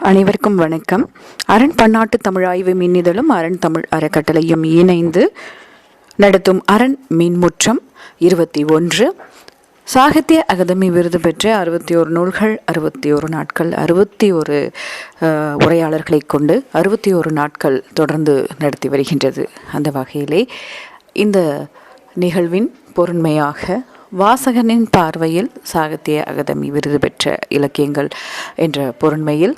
அனைவருக்கும் வணக்கம். அரண் பன்னாட்டு தமிழாய்வு மின்னிதழும் அரண் தமிழ் அறக்கட்டளையும் இணைந்து நடத்தும் அரண் மின்முற்றம் 21 சாகித்ய அகாதமி விருது பெற்ற 61 நூல்கள், 61 நாட்கள், 61 உரையாளர்களை கொண்டு 61 நாட்கள் தொடர்ந்து நடத்தி வருகின்றது. அந்த வகையிலே இந்த நிகழ்வின் பொருண்மையாக வாசகனின் பார்வையில் சாகித்ய அகாதமி விருது பெற்ற இலக்கியங்கள் என்ற பொருண்மையில்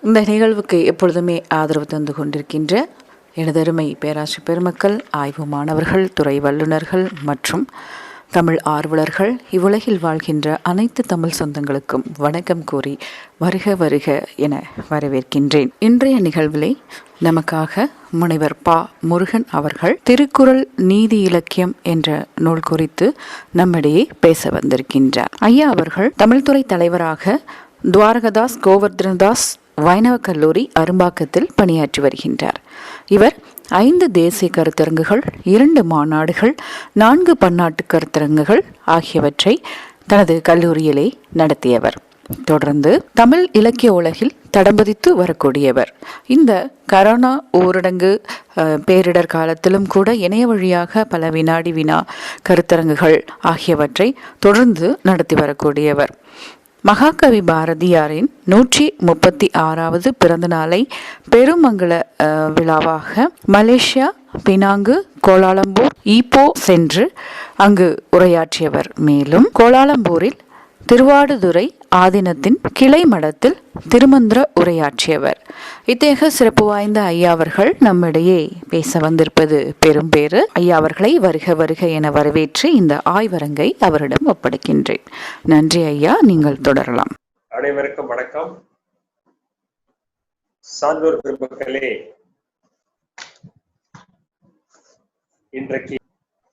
இந்த நிகழ்வுக்கு எப்பொழுதுமே ஆதரவு தந்து கொண்டிருக்கின்ற எனதருமை பேராசிரியர் பெருமக்கள், ஆய்வு மாணவர்கள், துறை வல்லுநர்கள் மற்றும் தமிழ் ஆர்வலர்கள், இவ்வுலகில் வாழ்கின்ற அனைத்து தமிழ் சொந்தங்களுக்கும் வணக்கம் கூறி வருக வருக என வரவேற்கின்றேன். இன்றைய நிகழ்விலே நமக்காக முனைவர் பா. முருகன் அவர்கள் திருக்குறள் நீதி இலக்கியம் என்ற நூல் குறித்து நம்மிடையே பேச வந்திருக்கின்றார். ஐயா அவர்கள் தமிழ்துறை தலைவராக துவாரகதாஸ் கோவர்தனதாஸ் வைணவ கல்லூரி அரும்பாக்கத்தில் பணியாற்றி வருகின்றார். இவர் 5 தேசிய கருத்தரங்குகள், 2 மாநாடுகள், 4 பன்னாட்டு கருத்தரங்குகள் ஆகியவற்றை தனது கல்லூரியிலே நடத்தியவர். தொடர்ந்து தமிழ் இலக்கிய உலகில் தடம்பதித்து வரக்கூடியவர். இந்த கரோனா ஊரடங்கு பேரிடர் காலத்திலும் கூட இணைய வழியாக பல வினாடி வினா கருத்தரங்குகள் ஆகியவற்றை தொடர்ந்து நடத்தி வரக்கூடியவர். மகாகவி பாரதியாரின் 136வது பிறந்த நாளை பெருமங்கள விழாவாக மலேசியா, பினாங்கு, கோலாலம்பூர், ஈப்போ சென்று அங்கு உரையாற்றியவர். மேலும் கோலாலம்பூரில் திருவாடுதுறை ஆதீனத்தின் கிளை மடத்தில் திருமந்திர உரையாற்றியவர். இத்தகைய சிறப்பு வாய்ந்த ஐயா அவர்கள் நம்மிடையே பேச வந்திருப்பது பெரும் பேறு. ஐயா அவர்களை வருக வருக என வரவேற்று இந்த ஆய்வரங்கை அவரிடம் ஒப்படைக்கின்றேன். நன்றி ஐயா, நீங்கள் தொடரலாம். அனைவருக்கும் வணக்கம். சான்றோர் பெருமக்களே, இன்றைக்கு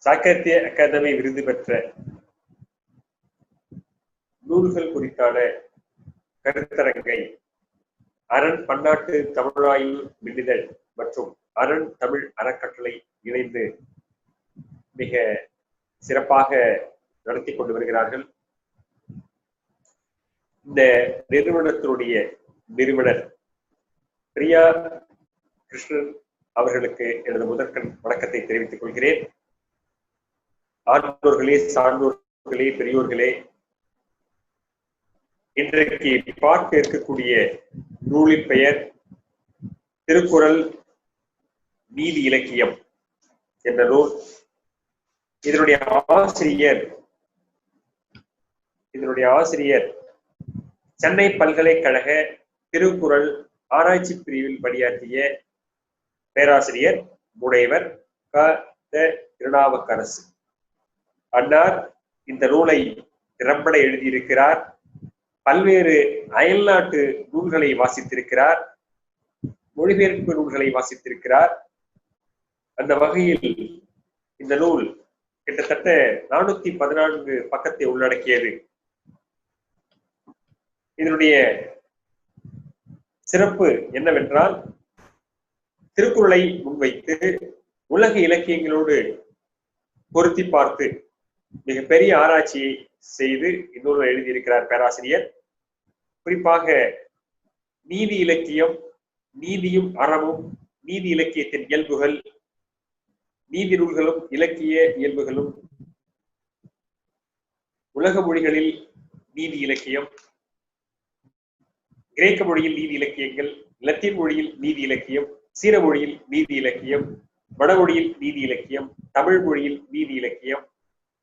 சாகித்ய அகாதமி விருது பெற்ற நூல்கள் குறித்தான கருத்தரங்கை அரண் பன்னாட்டு தமிழாய்வு மின்னிதழ் மற்றும் அரண் தமிழ் அறக்கட்டளை இணைந்து மிக சிறப்பாக நடத்தி கொண்டு வருகிறார்கள். இந்த நிறுவனத்தினுடைய நிறுவனர் பிரியா கிருஷ்ணன் அவர்களுக்கு எனது முதற்கண் வணக்கத்தை தெரிவித்துக் கொள்கிறேன். ஆண்டோர்களே, சான்றோர்களே, பெரியோர்களே, இன்றைக்கு பார்க்க இருக்கக்கூடிய நூலின் பெயர் திருக்குறள் நீதி இலக்கியம் என்ற நூல். இதனுடைய ஆசிரியர் சென்னை பல்கலைக்கழக திருக்குறள் ஆராய்ச்சி பிரிவில் பணியாற்றிய பேராசிரியர் முனைவர் க. திருநாவுக்கரசு அன்னார் இந்த நூலை திறம்பட எழுதியிருக்கிறார். பல்வேறு அயல்நாட்டு நூல்களை வாசித்திருக்கிறார், மொழிபெயர்ப்பு நூல்களை வாசித்திருக்கிறார். அந்த வகையில் இந்த நூல் கிட்டத்தட்ட 414 பக்கத்தை உள்ளடக்கியது. இதனுடைய சிறப்பு என்னவென்றால், திருக்குறளை முன்வைத்து உலக இலக்கியங்களோடு பொருத்தி பார்த்து மிகப்பெரிய ஆராய்ச்சியை செய்து இந்நூலை எழுதியிருக்கிறார் பேராசிரியர். குறிப்பாக நீதி இலக்கியம், நீதியும் அறமும், நீதி இலக்கியத்தின் இயல்புகள், நீதி நூல்களும் இலக்கிய இயல்புகளும், உலக மொழிகளில் நீதி இலக்கியம், கிரேக்க மொழியில் நீதி இலக்கியங்கள், லத்தீன் மொழியில் நீதி இலக்கியம், சீன மொழியில் நீதி இலக்கியம், வடமொழியில் நீதி இலக்கியம், தமிழ் மொழியில் நீதி இலக்கியம்,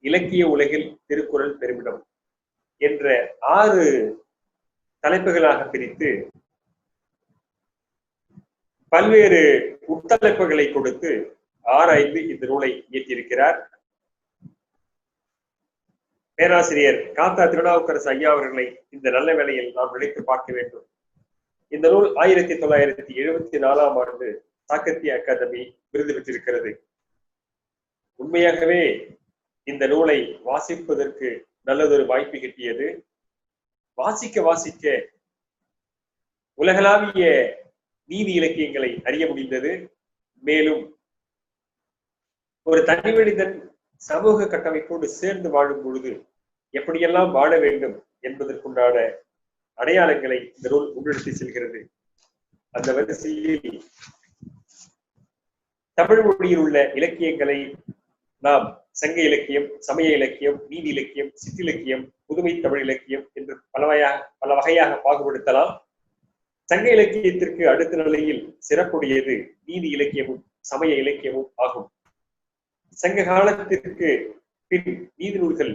இலக்கிய உலகில் திருக்குறள் பெருமிடம் என்ற 6 தலைப்புகளாக பிரித்து பல்வேறு உட்தலைப்புகளை கொடுத்து ஆராய்ந்து இந்த நூலை இயற்றியிருக்கிறார். பேராசிரியர் காத்தா திருநாவுக்கரசு ஐயா அவர்களை இந்த நல்ல வேளையில் நாம் நினைத்து பார்க்க வேண்டும். இந்த நூல் 1974ஆம் ஆண்டு சாகித்ய அகாதமி விருது பெற்றிருக்கிறது. உண்மையாகவே இந்த நூலை வாசிப்பதற்கு நல்லதொரு வாய்ப்பு கிட்டியது. வாசிக்க வாசிக்க உலகளாவிய நீதி இலக்கியங்களை அறிய முடிந்தது. மேலும் ஒரு தனி மனிதன் சமூக கட்டமைப்போடு சேர்ந்து வாழும் பொழுது எப்படியெல்லாம் வாழ வேண்டும் என்பதற்குண்டான அடையாளங்களை இந்த நூல் முன்னெடுத்து செல்கிறது. அந்த வரிசையில் தமிழ் மொழியில் உள்ள இலக்கியங்களை நாம் சங்க இலக்கியம், சமய இலக்கியம், நீதி இலக்கியம், சிற்றிலக்கியம், புதுமை தமிழ் இலக்கியம் என்று பல வகையாக பாகுபடுத்தலாம். சங்க இலக்கியத்திற்கு அடுத்த நிலையில் சிறப்புடையது நீதி இலக்கியமும் சமய இலக்கியமும் ஆகும். சங்க காலத்திற்கு பின் நீதி நூல்கள்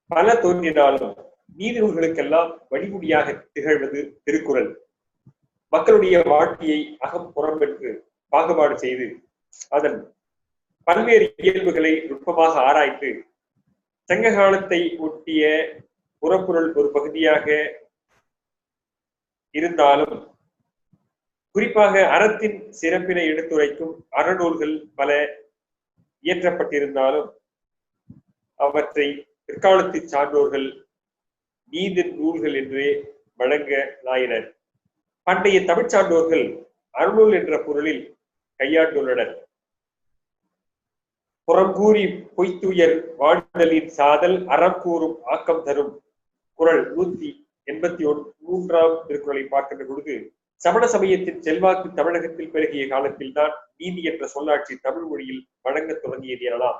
பல தோன்றினாலும் நீதி நூல்களுக்கெல்லாம் வழிமுடியாக திகழ்வது திருக்குறள். மக்களுடைய வாழ்க்கையை அகம் புறம் என்று பாகுபாடு செய்து அதன் பல்வேறு இயல்புகளை நுட்பமாக ஆராய்ந்து சங்க காலத்தை ஒட்டிய புறப்பொருள் ஒரு பகுதியாக இருந்தாலும் குறிப்பாக அறத்தின் சிறப்பினை எடுத்துரைக்கும் அறநூல்கள் பல இயற்றப்பட்டிருந்தாலும் அவற்றை பிற்காலத்து சான்றோர்கள் நீதி நூல்கள் என்றே வழங்க நாயினர். பண்டைய தமிழ் சான்றோர்கள் அறநூல் என்ற பொருளில் கையாண்டுள்ளனர். புறங்கூறி பொய்த்துயர் வாழ்தலின் சாதல் அறம் கூறும் ஆக்கம் தரும் குறள் 183 திருக்குறளை பார்க்கின்ற பொழுது சமண சமயத்தின் செல்வாக்கு தமிழகத்தில் பெருகிய காலத்தில் தான் நீதி என்ற சொல்லாட்சி தமிழ் மொழியில் வழங்க தொடங்கியது எனலாம்.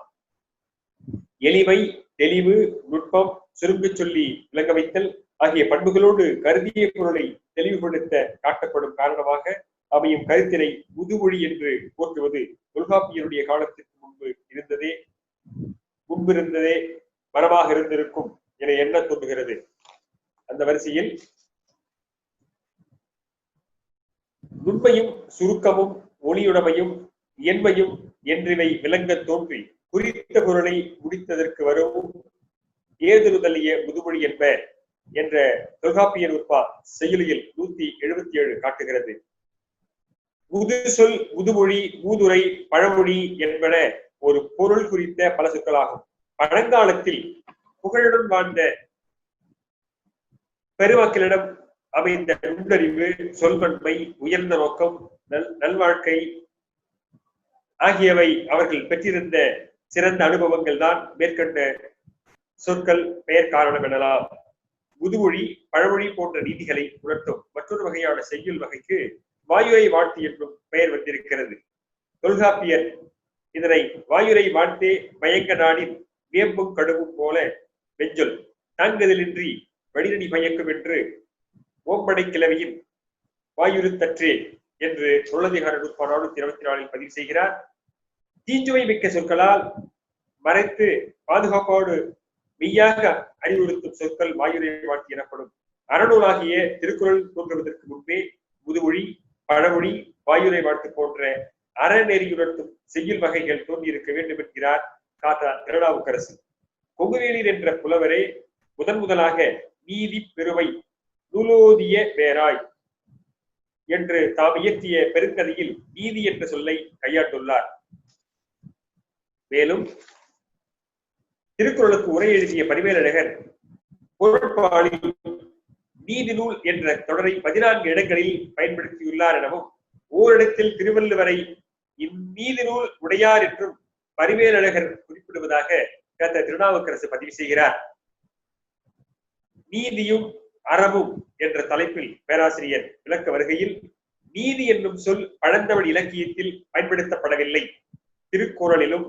எளிமை, தெளிவு, நுட்பம், சுருங்க சொல்லி விளங்க வைத்தல் ஆகிய பண்புகளோடு கருதிய பொருளை தெளிவுபடுத்த காட்டப்படும் காரணமாக அமையும் கருத்தினை முதுமொழி என்று போற்றுவது தொல்காப்பியருடைய காலத்திற்கு முன்பிருந்ததே மரமாக இருந்திருக்கும் என எண்ண தோன்றுகிறது. அந்த வரிசையில் நுண்மையும் சுருக்கமும் ஒளியுடைமையும் எண்மையும் என்றிவை விளங்க தோன்றி குறித்த பொருளை முடித்ததற்கு வரும் ஏதுறுதலிய முதுமொழி என்ப என்ற தொல்காப்பியர் உற்பா செய்யுளில் 177 காட்டுகிறது. முது சொல், முதுமொழி, மூதுரை, பழமொழி என்பன ஒரு பொருள் குறித்த பல சொற்களாகும். பழங்காலத்தில் புகழுடன் வாழ்ந்த பெருமக்களிடம் அமைந்த நுண்ணறிவு, சொல்வன்மை, உயர்ந்த நோக்கம், நல்வாழ்க்கை ஆகியவை அவர்கள் பெற்றிருந்த சிறந்த அனுபவங்கள் தான் மேற்கண்ட சொற்கள் பெயர் காரணம் எனலாம். முதுமொழி, பழமொழி போன்ற நீதிகளை உணர்த்தும் மற்றொரு வகையான செய்யுள் வகைக்கு வாயுரை வாழ்த்து என்றும் பெயர் வந்திருக்கிறது. தொல்காப்பியர் இதனை வாயுரை வாழ்த்தே மயங்க நாடின் வேம்பும் கடுவும் போல வெஞ்சொல் தாங்குதலின்றி வடிநடி மயக்கும் என்று ஓம்படை கிளவியின் வாயுறுத்தற்றே என்று சொல்லதிகார 424 பதிவு செய்கிறார். தீஞ்சுவை மிக்க சொற்களால் மறைத்து பாதுகாப்போடு மெய்யாக அறிவுறுத்தும் சொற்கள் வாயுரை வாழ்த்து எனப்படும். அறநூலாகிய திருக்குறள் தோன்றுவதற்கு முன்பே முதுமொழி, பழமொழி, வாயுரை வாழ்த்து போன்ற அறநெறியுணர்த்தும் செய்யுள் வகைகள் தோன்றியிருக்க வேண்டும் என்கிறார் திருநாவுக்கரசு. கொங்குவேலீர் என்ற புலவரே முதலாக நீதி பெருமை நூலோதிய வேராய் என்று தாம் இயற்றிய பெருங்கதையில் நீதி என்ற சொல்லை கையாண்டுள்ளார். மேலும் திருக்குறளுக்கு உரை எழுதிய பரிமேலழகர் பொருட்பாலில் நீதி நூல் என்ற தொடரை 14 இடங்களில் பயன்படுத்தியுள்ளார் எனவும் ஓரிடத்தில் திருவள்ளுவரை இந்நீதி நூல் உடையார் என்றும் பரிமேலழகர் குறிப்பிடுவதாக திருநாவுக்கரசு பதிவு செய்கிறார். நீதியும் அறமும் என்ற தலைப்பில் பேராசிரியர் விளக்க வருகையில் நீதி என்னும் சொல் பழந்தமிழ் இலக்கியத்தில் பயன்படுத்தப்படவில்லை. திருக்குறளிலும்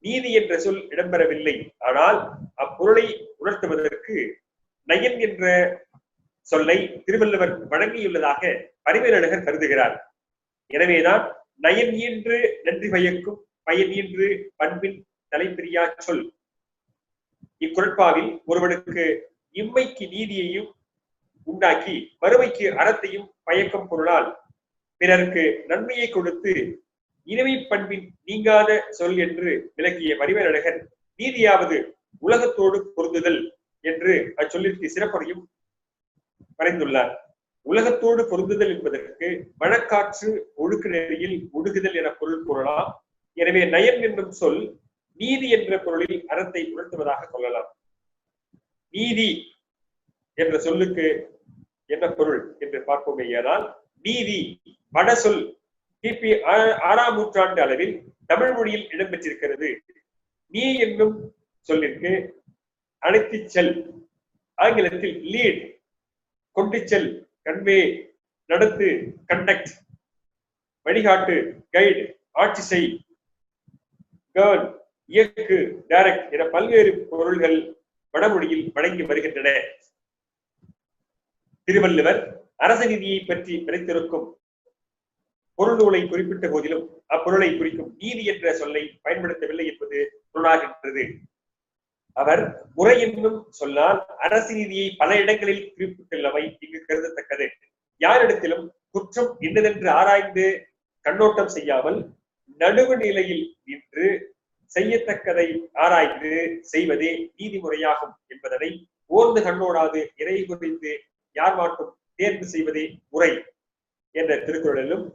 நீதி என்ற சொல் இடம்பெறவில்லை. ஆனால் அப்பொருளை உணர்த்துவதற்கு நயன் என்ற சொல்லை திருவள்ளுவர் வழங்கியுள்ளதாக பரிமேலழகர் கருதுகிறார். எனவேதான் நயன் என்று நன்றி பயக்கும், பயன் என்று பண்பின் தலைப்பிரியா சொல். இக்குறட்பாவில் ஒருவனுக்கு இம்மைக்கு நீதியையும் உண்டாக்கி மறுமைக்கு அறத்தையும் பயக்கும் பொருளால் பிறருக்கு நன்மையை கொடுத்து இனிமை பண்பின் நீங்காத சொல் என்று விளக்கிய பரிமேலழகர் நீதியாவது உலகத்தோடு பொருந்துதல் என்று அச்சொல்லிற்கு சிறப்பையும் வரைந்துள்ளார். உலகத்தோடு பொருந்துதல் என்பதற்கு வழக்காற்று ஒழுக்கு நெறியில் ஒடுகுதல் என பொருள் கூறலாம். எனவே நயன் என்னும் சொல் நீதி என்ற பொருளில் அறத்தை உணர்த்துவதாக கொள்ளலாம். நீதி என்ற சொல்லுக்கு என்ன பொருள் என்று பார்ப்போமேயானால், நீதி வட சொல் கிபி 6ஆம் நூற்றாண்டு அளவில் தமிழ் மொழியில் இடம்பெற்றிருக்கிறது. நீ என்னும் சொல்லிற்கு அழைத்து செல் ஆங்கிலத்தில் லீட், கொண்டு செல், கன்வே, நடத்து, கண்டக்ட், வழிகாட்டு, கைடு, ஆட்சி செய், கவர்ன், இயக்கு, டைரக்ட் என பல்வேறு பொருள்கள் வடமொழியில் வழங்கி வருகின்றன. திருவள்ளுவர் அரச நீதியை பற்றி பிரித்திருக்கும் பொருள் நூலை குறிப்பிட்ட போதிலும் அப்பொருளை குறிக்கும் நீதி என்ற சொல்லை பயன்படுத்தவில்லை என்பது பொருளாகின்றது. அவர் முறை என்னும் சொன்னால் அரசு நீதியை பல இடங்களில் குறிப்பிட்டுள்ளவை இங்கு கருதத்தக்கது. யாரிடத்திலும் குற்றம் என்னதென்று ஆராய்ந்து கண்ணோட்டம் செய்யாமல் நடுவு நிலையில் நின்று செய்யத்தக்கதை ஆராய்ந்து செய்வதே நீதிமுறையாகும் என்பதனை ஓர்ந்து கண்ணோடாது இறை குறித்து யார் மாட்டும் தேர்வு செய்வதே முறை என்ற திருக்குறளிலும்,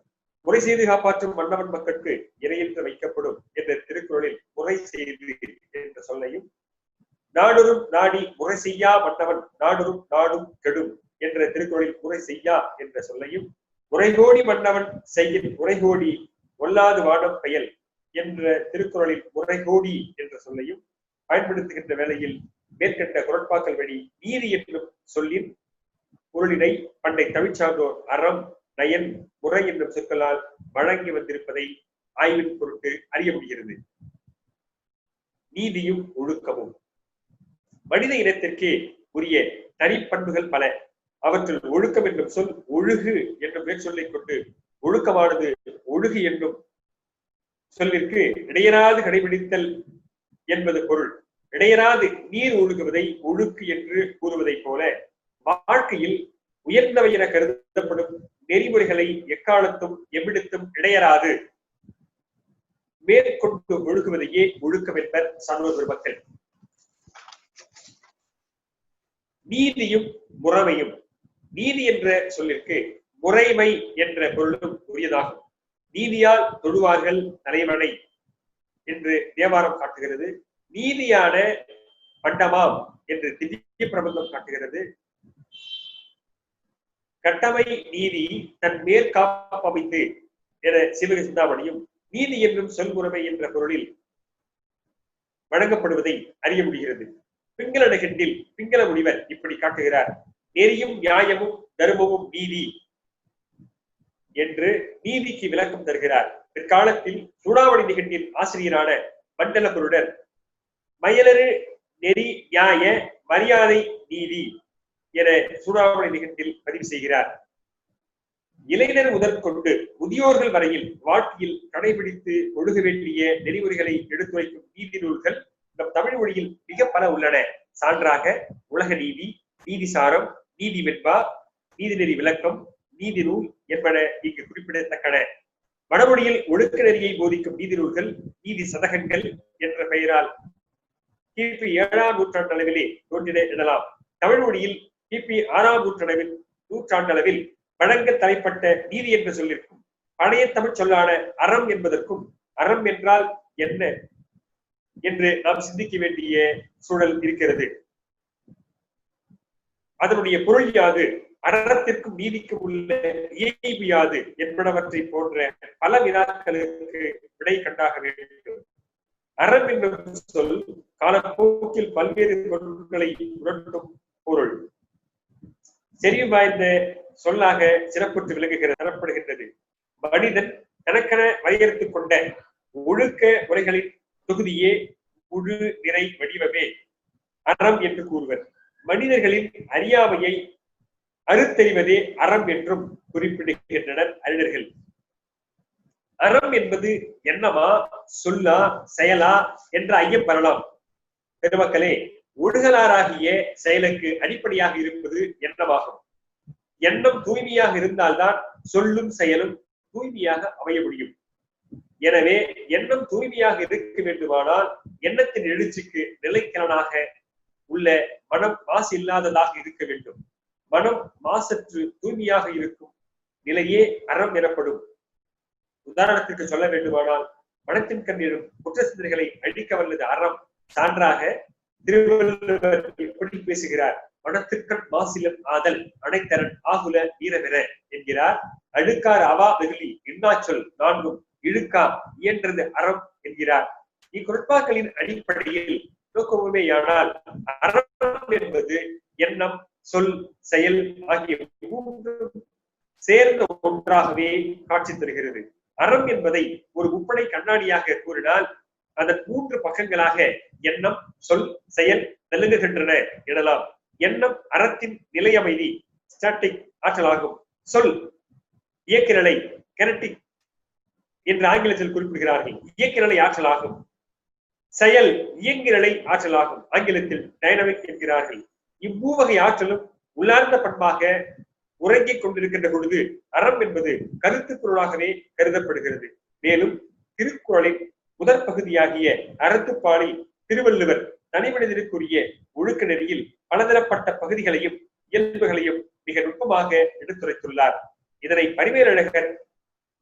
முறை செய்து காப்பாற்றும் மன்னவன் மக்களுக்கு இறையென்று வைக்கப்படும் என்ற திருக்குறளில் முறை செய்து என்ற சொல்லையும், நாடொரும் நாடி முறை செய்யா மன்னவன் நாடொரும் நாடும் கெடும் என்ற திருக்குறளில் முறை செய்யா என்ற சொல்லையும், முறைகோடி மன்னவன் செய்யின் முறைகோடி ஒல்லாது வானம் பெயல் என்ற திருக்குறளில் முறைகோடி என்ற சொல்லையும் பயன்படுத்துகின்ற வேளையில் மேற்கண்ட குரட்பாக்கள் வழி நீதி என்னும் சொல்லின் பொருளினை பண்டை தமிழ்ச்சான்றோர் அறம், நயன், முறை என்னும் சொற்களால் வழங்கி வந்திருப்பதை ஆய்வின் பொருட்டு அறிய முடிகிறது. நீதியும் ஒழுக்கமும் மனித இனத்திற்கே உரிய தனிப்பண்புகள் பல. அவற்றுள் ஒழுக்கம் என்னும் சொல் ஒழுகு என்னும் மேற்சொல்லை கொண்டு ஒழுக்கமானது ஒழுகு என்னும் சொல்லிற்கு இடையராது கடைபிடித்தல் என்பது பொருள். இடையராது நீர் ஒழுகுவதை ஒழுக்கு என்று கூறுவதை போல வாழ்க்கையில் உயர்ந்தவை என கருதப்படும் நெறிமுறைகளை எக்காலத்தும் எவ்விடத்தும் இடையராது மேற்கொண்டு ஒழுகுவதையே ஒழுக்கம் என்பர் சான்றோர் பெருமக்கள். நீதியும் முறைமையும். நீதி என்ற சொல்லிற்கு முறைமை என்ற பொருளும் உரியதாகும். நீதியால் தொழுவார்கள் தலைவனை என்று தேவாரம் காட்டுகிறது. நீதியான பண்டமாம் என்று திவ்ய பிரபந்தம் காட்டுகிறது. கட்டமை நீதி தன் மேற்காப்பமைத்து என சிவக சிந்தாமணியும் நீதி என்னும் சொல்முறைமை என்ற பொருளில் வழங்கப்படுவதை அறிய முடிகிறது. பிங்கள நகண்டில் பிங்கள முனிவர் இப்படி காட்டுகிறார்: நெறியும் நியாயமும் தர்மமும் நீதி என்று நீதிக்கு விளக்கம் தருகிறார். பிற்காலத்தில் சூடாமணி நிகண்டின் ஆசிரியரான மண்டல குருடர் மயலரு நெறி நியாய மரியாதை நீதி என சூடாமணி நிகண்டில் பதிவு செய்கிறார். இளைஞர் முதற்கொண்டு முதியோர்கள் வரையில் வாழ்க்கையில் கடைபிடித்து ஒழுக வேண்டிய நெறிமுறைகளை எடுத்துரைக்கும் நீதி நூல்கள் நம் தமிழ் மொழியில் மிக பல உள்ளன. சான்றாக உலக நீதி, நீதிசாரம், நீதி வெண்பா, நீதிநெறி விளக்கம், நீதி நூல் என்பன இங்கு குறிப்பிடத்தக்கன. வடமொழியில் ஒழுக்க நெறியை போதிக்கும் நீதி நூல்கள் நீதி சதகங்கள் என்ற பெயரால் கிபி 7ஆம் நூற்றாண்டளவிலே தோன்றின எனலாம். தமிழ் மொழியில் கிபி 6ஆம் நூற்றாண்டளவில் வழங்க தலைப்பட்ட நீதி என்ற சொல்லிற்கும் பழைய தமிழ் சொல்லான அறம் என்பதற்கும் அறம் என்றால் என்ன என்று நாம் சிந்திக்க வேண்டிய சூழல் இருக்கிறது. அதனுடைய பொருள் யாது, அறத்திற்கும் நீதிக்கும் உள்ள இயல்பு யாது என்பனவற்றை போன்ற பல வினாக்களுக்கு விடை கண்டாக வேண்டும். அறம் என்னும் சொல் காலப்போக்கில் பல்வேறு பொருட்களை உணர்த்தும் பொருள். செறிவு வாய்ந்த சொல்லாக சிறப்புற்று தரப்படுகின்றது. மனிதன் தனக்கென வரையறுத்துக் கொண்ட ஒழுக்க முறைகளின் தொகுதியே முழு நிறை வடிவமே அறம் என்று கூறுவர். மனிதர்களின் அறியாமையை அறுத்தறிவதே அறம் என்றும் குறிப்பிடுகின்றனர் அறிஞர்கள். அறம் என்பது என்னமா, சொல்லா, செயலா என்ற ஐயம் பெறலாம். பெருமக்களே, ஒழுகலாராகிய செயலுக்கு அடிப்படையாக இருப்பது எண்ணமாகும். எண்ணம் தூய்மையாக இருந்தால்தான் சொல்லும் செயலும் தூய்மையாக அமைய முடியும். எனவே எண்ணம் தூய்மையாக இருக்க வேண்டுமானால் எண்ணத்தின் எழுச்சிக்கு நிலைக்கலனாக உள்ள மனம் மாசு இல்லாததாக இருக்க வேண்டும். மனம் மாசற்று தூய்மையாக இருக்கும் நிலையே அறம் எனப்படும். உதாரணத்திற்கு சொல்ல வேண்டுமானால் மனத்தின் கண்ணிடும் குற்ற சிந்தனைகளை அழிக்க வல்லது அறம். சான்றாக திருவள்ளுவர் எப்படி பேசுகிறார்: மனத்திற்கண் மாசிலன் ஆதல் அனைத்தரன் ஆகுல வீரவென என்கிறார். அழுக்கார் அவா வெகுளி எண்ணாச்சொல் நான்கும் இழுக்கா இயன்றது அறம் என்கிறார். இக்குறட்பாக்களின் அடிப்படையில் நோக்கமேயானால் அறம் என்பது எண்ணம், சொல், செயல் ஆகிய மூன்றும் சேர்ந்த ஒன்றாகவே காட்சி தருகிறது. அறம் என்பதை ஒரு முப்படை கண்ணாடியாக கூறினால் அதன் 3 பக்கங்களாக எண்ணம், சொல், செயல் விளங்குகின்றன எனலாம். எண்ணம் அறத்தின் நிலை அமைதி ஸ்டாட்டிக் ஆற்றலாகும். சொல் இயக்க கெனடிக் என்று ஆங்கிலத்தில் குறிப்பிடுகிறார்கள், இயக்க நிலை ஆற்றலாகும். செயல் இயங்கு நிலை ஆற்றலாகும், ஆங்கிலத்தில் டைனமிக் என்கிறார்கள். இவ்வூவகை ஆற்றலும் உள்ளார்ந்த பண்பாக உறங்கிக் கொண்டிருக்கின்ற பொழுது அறம் என்பது கருத்து பொருளாகவே கருதப்படுகிறது. மேலும் திருக்குறளின் முதற் பகுதியாகிய அறத்துப்பாலில் திருவள்ளுவர் தனிமனிதனுக்குரிய ஒழுக்க நெறியில் பலதரப்பட்ட பகுதிகளையும் இயல்புகளையும் மிக நுட்பமாக எடுத்துரைத்துள்ளார். இதனை பரிமேலழகர்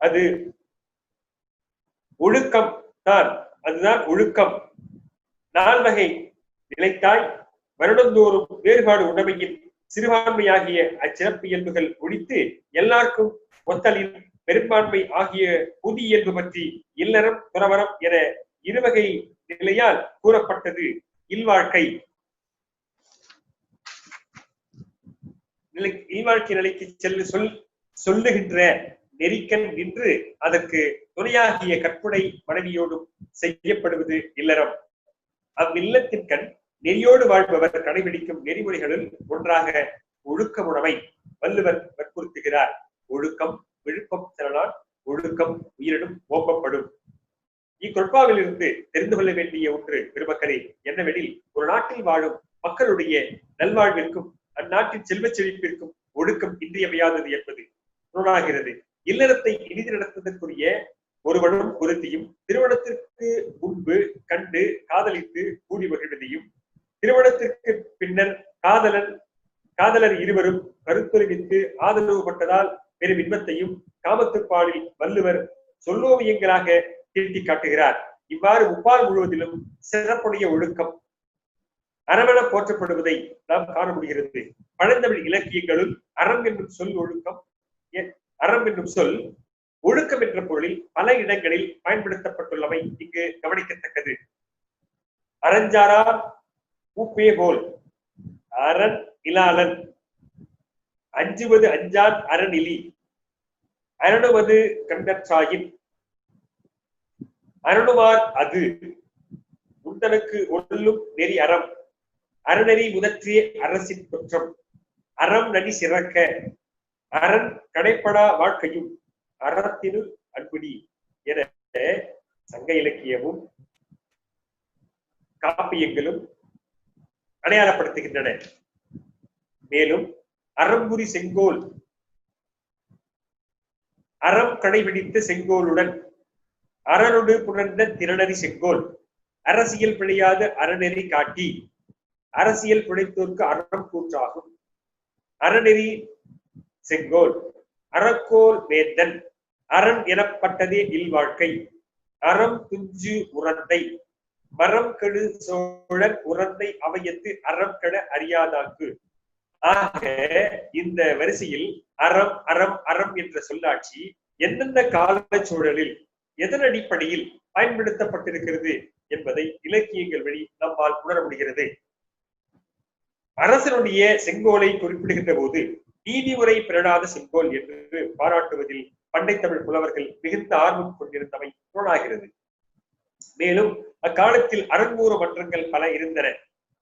அது ஒழுக்கம் தான், அதுதான் ஒழுக்கம், 4 வகை நிலைத்தாய் வருடந்தோறும் வேறுபாடு உடைமையின் சிறுபான்மையாகிய அச்சிறப்பு இயல்புகள் ஒழித்து எல்லாருக்கும் ஒத்தலின் பெரும்பான்மை ஆகிய பொது இயல்பு பற்றி இல்லறம் துறவரம் என 2 வகை நிலையால் கூறப்பட்டது. இல்வாழ்க்கை நிலைக்கு சொல்லுகின்ற நெறிக்கண் நின்று அதற்கு துணையாகிய கற்புடை மனைவியோடும் செய்யப்படுவது இல்லறம். அவ்வில்லத்தின் கண் நெறியோடு வாழ்பவர் கடைபிடிக்கும் நெறிமுறைகளில் ஒன்றாக ஒழுக்கமுடைமை வள்ளுவர் வற்புறுத்துகிறார். ஒழுக்கம் விழுப்பம் செல்லலாம், ஒழுக்கம் உயிரினும் ஓப்பப்படும். இக்குறட்பாவில் இருந்து தெரிந்து கொள்ள வேண்டிய ஒன்று பெருமக்களே என்னவெனில், ஒரு நாட்டில் வாழும் மக்களுடைய நல்வாழ்விற்கும் அந்நாட்டின் செல்வச் செழிப்பிற்கும் ஒழுக்கம் இன்றியமையாதது என்பது பொருளாகிறது. இல்லறத்தை இனிது நடத்துவதற்குரிய ஒருவனும் ஒருத்தியும் திருமணத்திற்கு முன்பு கண்டு காதலித்து கூடி மகிழ்வதையும், திருமணத்திற்கு பின்னர் காதலர் இருவரும் கருத்தொருவித்து ஆதரவு பட்டதால் பெரும் இன்பத்தையும் காமத்துப்பாலில் வள்ளுவர் சொல்லோவியங்களாக தீட்டி காட்டுகிறார். இவ்வாறு முப்பால் முழுவதிலும் சிறப்புடைய ஒழுக்கம் அறமென போற்றப்படுவதை நாம் காண முடிகிறது. பழந்தமிழ் இலக்கியங்களுள் அறம் என்னும் சொல் ஒழுக்கம் என்ற பொருளில் பல இடங்களில் பயன்படுத்தப்பட்டுள்ளவை இங்கு கவனிக்கத்தக்கது. அறஞ்சாரார் ஊப்பே போல் அரண் இலாளன், அஞ்சுவது அஞ்சான் அறநிலி, அரணுவது கண்டற்றாயின் அரணுவார் அது, உந்தனுக்கு ஒல்லும் நெறி அறம், அறநெறி முதற்றிய அரசின் குற்றம், அறம் நனி சிறக்க, அரண் கடைப்படா வாழ்க்கையும் அறத்தினுள் அன்புடி என சங்க இலக்கியமும் காப்பியங்களும் அடையாளப்படுத்துகின்றன. மேலும் அறம்புரி செங்கோல், அறம் கடைபிடித்த செங்கோலுடன் அறனொடு புணர்ந்த திறனறி செங்கோல், அரசியல் பிழையாத அறநெறி காட்டி அரசியல் பிழைத்தோர்க்கு அறம் கூற்றாகும். அறநெறி செங்கோல் அறக்கோல் வேந்தன், அரண் எனப்பட்டதே இல்வாழ்க்கை, அறம் துஞ்சு உரந்தை, மரம் கெடு சோழர் உரந்தை அவையத்து அறம் கெட அறியாதாக்கு. ஆக இந்த வரிசையில் அறம் அறம் அறம் என்ற சொல்லாட்சி எந்தெந்த கால சூழலில் எதன் அடிப்படையில் பயன்படுத்தப்பட்டிருக்கிறது என்பதை இலக்கியங்கள் வழி நம்மால் உணர முடிகிறது. அரசனுடைய செங்கோலை குறிப்பிடுகின்ற போது நீதிமுறை பிறடாத செங்கோல் என்று பாராட்டுவதில் பண்டை தமிழ் புலவர்கள் மிகுந்த ஆர்வம் கொண்டிருந்தமை புலனாகிறது. மேலும் அக்காலத்தில் அரங்கூர மன்றங்கள் பல இருந்தன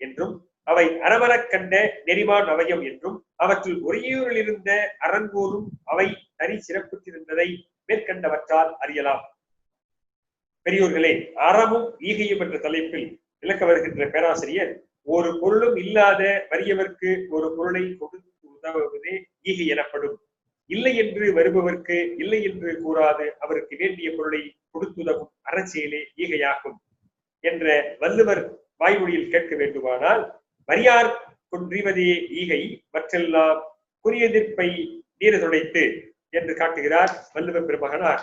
என்றும் அவை அறவரக் கண்ட நெறிமான் அவயம் என்றும் அவற்றில் ஒரேயூரில் இருந்த அரங்கூரும் அவை தனி சிறப்புற்றிருந்ததை மேற்கண்டவற்றால் அறியலாம். பெரியோர்களே, அறமும் ஈகையும் என்ற தலைப்பில் விளக்க வருகின்ற பேராசிரியர், ஒரு பொருளும் இல்லாத வறியவர்க்கு ஒரு பொருளை கொடுத்து உதவுவதே ஈகை எனப்படும். இல்லை என்று வருபவர்க்கு இல்லை என்று கூறாது அவருக்கு வேண்டிய பொருளை கொடுத்துதவும் அறச்செயலே ஈகையாகும் என்ற வள்ளுவர் வாய்மொழியில் கேட்க வேண்டுமானால், வரியார் கொன்றிவதே ஈகை, மற்றெல்லாம் குறியெதிர்ப்பை நீர துடைத்து என்று காட்டுகிறார் வள்ளுவர் பெருமகனார்.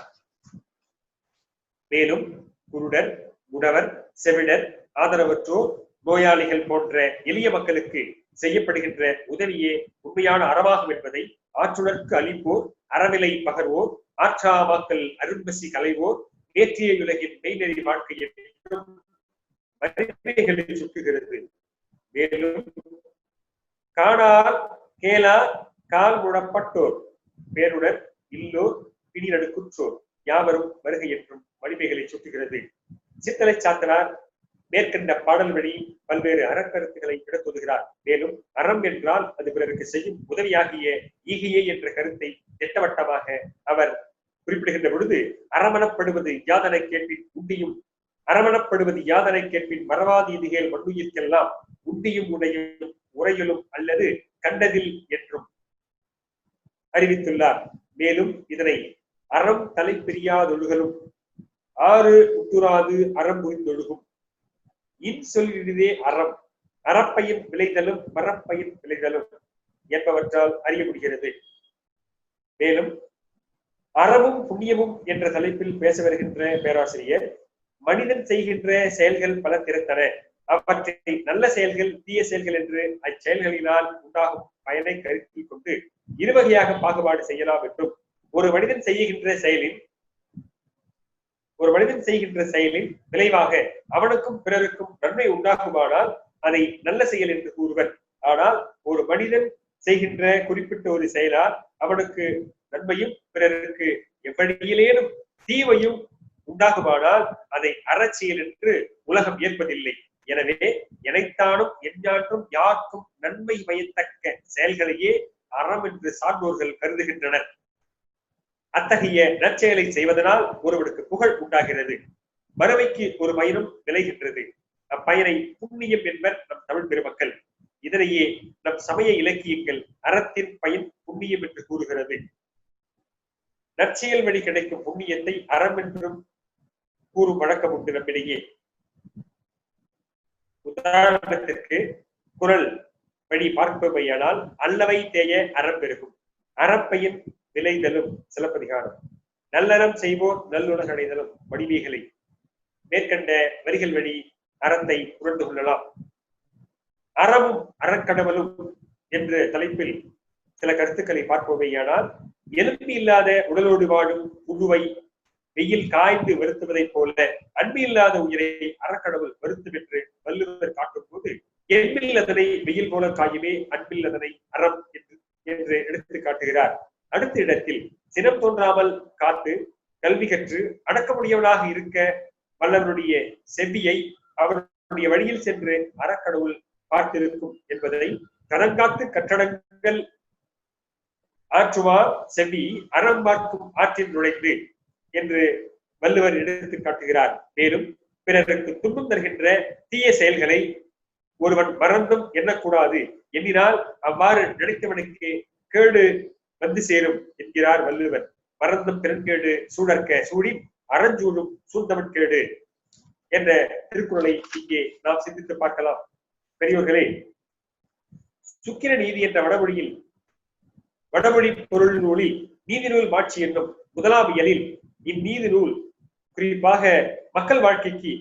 மேலும் குருடர், முடவர், செவிடர், ஆதரவற்றோர், நோயாளிகள் போன்ற எளிய மக்களுக்கு செய்யப்படுகின்ற உதவியே உண்மையான அறமாகும் என்பதை ஆற்றுணர்க்கு அளிப்போர், அறவிலை பகர்வோர், ஆற்றாமாக்கல் அரும்பசி களைவோர், நேற்றிய உலகின் மெய்நெறி வாழ்க்கையை வரிமைகளை சுட்டுகிறது. மேலும் காணால் கேளார் கால் முழப்பட்டோர் பேருடன் இல்லோர் பிணிநடுக்குற்றோர் யாவரும் வருகை என்றும் வலிமைகளை சுட்டுகிறது. சித்தலை சாத்தனார் மேற்கண்ட பாடல் வழி பல்வேறு அறக்கருத்துக்களை எடுத்துகிறார். மேலும் அறம் என்றால் அது பிறருக்கு செய்யும் உதவியாகிய ஈகையே என்ற கருத்தை திட்டவட்டமாக அவர் குறிப்பிடுகின்ற பொழுது, அறமணப்படுவது யாதனை கேட்பின் உண்டியும் அறமணப்படுவது யாதனை கேட்பின் மறவாதீதிகள் மண்ணுயிர்க்கெல்லாம் உண்டியும் உடையும் உரையிலும் அல்லது கண்டதில் என்றும் அறிவித்துள்ளார். மேலும் இதனை அறம் தலை பிரியாதொழுகலும் ஆறு உத்துராது அறம் புரிந்தொழுகும் இன்சொல்லிலே அறம் அறப்பையின் விளைதலும் மரப்பையின் விளைதலும் என்பவற்றால் அறிய முடிகிறது. மேலும் அறமும் புண்ணியமும் என்ற தலைப்பில் பேச வருகின்ற பேராசிரியர், மனிதன் செய்கின்ற செயல்கள் பல திறத்தன, அவற்றை நல்ல செயல்கள் தீய செயல்கள் என்று அச்செயல்களினால் உண்டாகும் பயனை கருத்தில் கொண்டு இருவகையாக பாகுபாடு செய்யலாம் என்றும், ஒரு மனிதன் செய்கின்ற செயலின் விளைவாக அவனுக்கும் பிறருக்கும் நன்மை உண்டாகுமானால் அதை நல்ல செயல் என்று கூறுவர். ஆனால் ஒரு மனிதன் செய்கின்ற குறிப்பிட்ட ஒரு செயலால் அவனுக்கு நன்மையும் பிறருக்கு எவ்வழியிலேனும் தீமையும் உண்டாகுமானால் அதை அறச்செயல் என்று உலகம் ஏற்பதில்லை. எனவே எனைத்தானும் எஞ்ஞான்றும் யாருக்கும் நன்மை பயத்தக்க செயல்களையே அறம் என்று சான்றோர்கள் கருதுகின்றனர். அத்தகைய நற்செயலை செய்வதனால் ஒருவனுக்கு புகழ் உண்டாகிறது, மறுமைக்கு ஒரு பயனும் விளைகின்றது. அப்பயனை புண்ணியம் என்பர் நம் தமிழ் பெருமக்கள். இதனையே நம் சமய இலக்கியங்கள் அறத்தின் பயன் புண்ணியம் என்று கூறுகிறது. நற்செயல் வழி கிடைக்கும் புண்ணியத்தை அறம் என்றும் கூறும் வழக்கம் உண்டு நம்மிடையே. உதாரணத்திற்கு குறள் வழி பார்ப்பவையானால் அல்லவை தேய அறம் பெருகும், அறப்பையின் விளைதலும் சிலப்பதிகாரம், நல்லறம் செய்வோர் நல்லுலக அடைதலும் வடிமைகளை மேற்கண்ட வரிகள் வழி அறத்தை புரிந்து கொள்ளலாம். அறமும் அறக்கடவுளும் என்ற தலைப்பில் சில கருத்துக்களை பார்ப்பவையானால், எலும்பு இல்லாத உடலோடு வாழும் உருவை வெயில் காய்ந்து வருத்துவதைப் போல அன்பு இல்லாத உயிரை அறக்கடவுள் வருத்தும் என்று வள்ளுவர் காட்டும் போது, எண்பில் அதனை வெயில் போல காயுமே அன்பில் அதனை அறம் என்று எடுத்து காட்டுகிறார். அடுத்த இடத்தில் சினம் தோன்றாமல் காத்து கல்வி கற்று அடக்க முடியவனாக இருக்க வல்லவனுடைய செவ்வியை அவருடைய வழியில் சென்று அறக்கடவுள் பார்த்திருக்கும் என்பதை, கணங்காத்து கட்டடங்கள் ஆற்றுவார் செவ்வி அறம் பார்க்கும் ஆற்றில் நுழைந்து என்று வள்ளுவர் எடுத்து காட்டுகிறார். மேலும் பிறருக்கு துன்பம் தருகின்ற தீய செயல்களை ஒருவன் மறந்தும் எண்ணக்கூடாது, எண்ணினால் அவ்வாறு நினைத்தவனுக்கு கேடு வந்து சேரும் என்கிறார் வள்ளுவர். மறந்தும் பிறன்கேடு சூழற்க சூழி அறஞ்சூழும் சூழ்ந்தவன் கேடு என்ற திருக்குறளை இங்கே நாம் சிந்தித்து பார்க்கலாம். பெரியோர்களே, சுக்கிர நீதி என்ற வடமொழி பொருள் நூலில் நீதி நூல் மாட்சி என்னும் முதலாம் இயலில் இந்நீதி நூல் குறிப்பாக மக்கள் வாழ்க்கைக்கு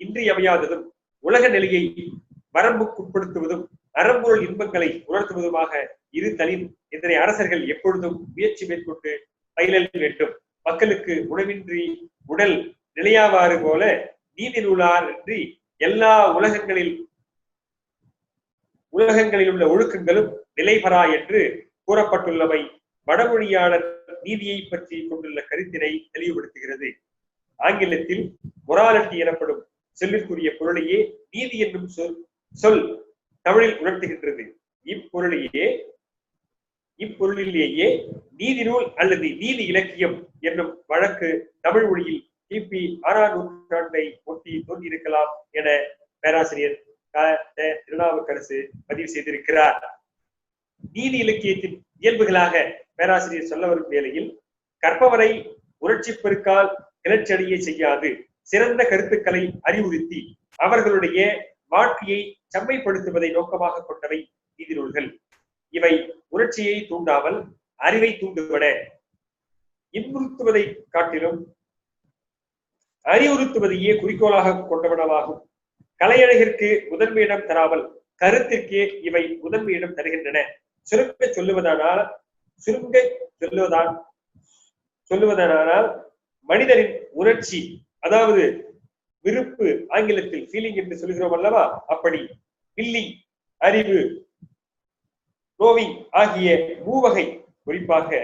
இன்றியமையாததும் உலக நிலையை வரம்புக்குட்படுத்துவதும் அறம்பொருள் இன்பங்களை உணர்த்துவதுமாக இருத்தலின் இதனை அரசர்கள் எப்பொழுதும் முயற்சி மேற்கொண்டு பயிலல் வேண்டும். மக்களுக்கு உணவின்றி உடல் நிலையாவாறு போல நீதி நூலாரின்றி எல்லா உலகங்களில் உள்ள ஒழுக்கங்களும் நிலைபெறா என்று கூறப்பட்டுள்ளவை வடமொழியாளர் நீதியை பற்றி கொண்டுள்ள கருத்தினை தெளிவுபடுத்துகிறது. ஆங்கிலத்தில் மொராலிட்டி எனப்படும் சொல்லிற்குரிய பொருளையே நீதி என்னும் சொல் தமிழில் உணர்த்துகின்றது. இப்பொருளிலேயே நீதி நூல் அல்லது நீதி இலக்கியம் என்னும் வழக்கு தமிழ் மொழியில் கிபி 6ஆம் நூற்றாண்டை ஒட்டி தோன்றியிருக்கலாம் என பேராசிரியர் திருநாவுக்கரசு பதிவு செய்திருக்கிறார். நீதி இலக்கியத்தின் இயல்புகளாக பேராசிரியர் சொல்ல வரும் வேளையில், கற்பவரை உணர்ச்சி பெருக்கால் கிளர்ச்சியடைய செய்யாது சிறந்த கருத்துக்களை அறிவுறுத்தி அவர்களுடைய வாழ்க்கையை செம்மைப்படுத்துவதை நோக்கமாக கொண்டவை நீதி நூல்கள். இவை உணர்ச்சியை தூண்டாமல் அறிவை தூண்டுவன. இன்புறுத்துவதை காட்டிலும் அறிவுறுத்துவதையே குறிக்கோளாக கொண்டவனவாகும். கலையழகிற்கு முதன்மையிடம் தராமல் கருத்திற்கே இவை முதன்மையிடம் தருகின்றன. சுருங்க சொல்லுவதானால் மனிதனின் உணர்ச்சி, அதாவது விருப்பு ஆங்கிலத்தில் ஃபீலிங் என்று சொல்கிறோம் அல்லவா, அப்படி வில்லிங் அறிவு, நோவிங் ஆகிய மூவகை, குறிப்பாக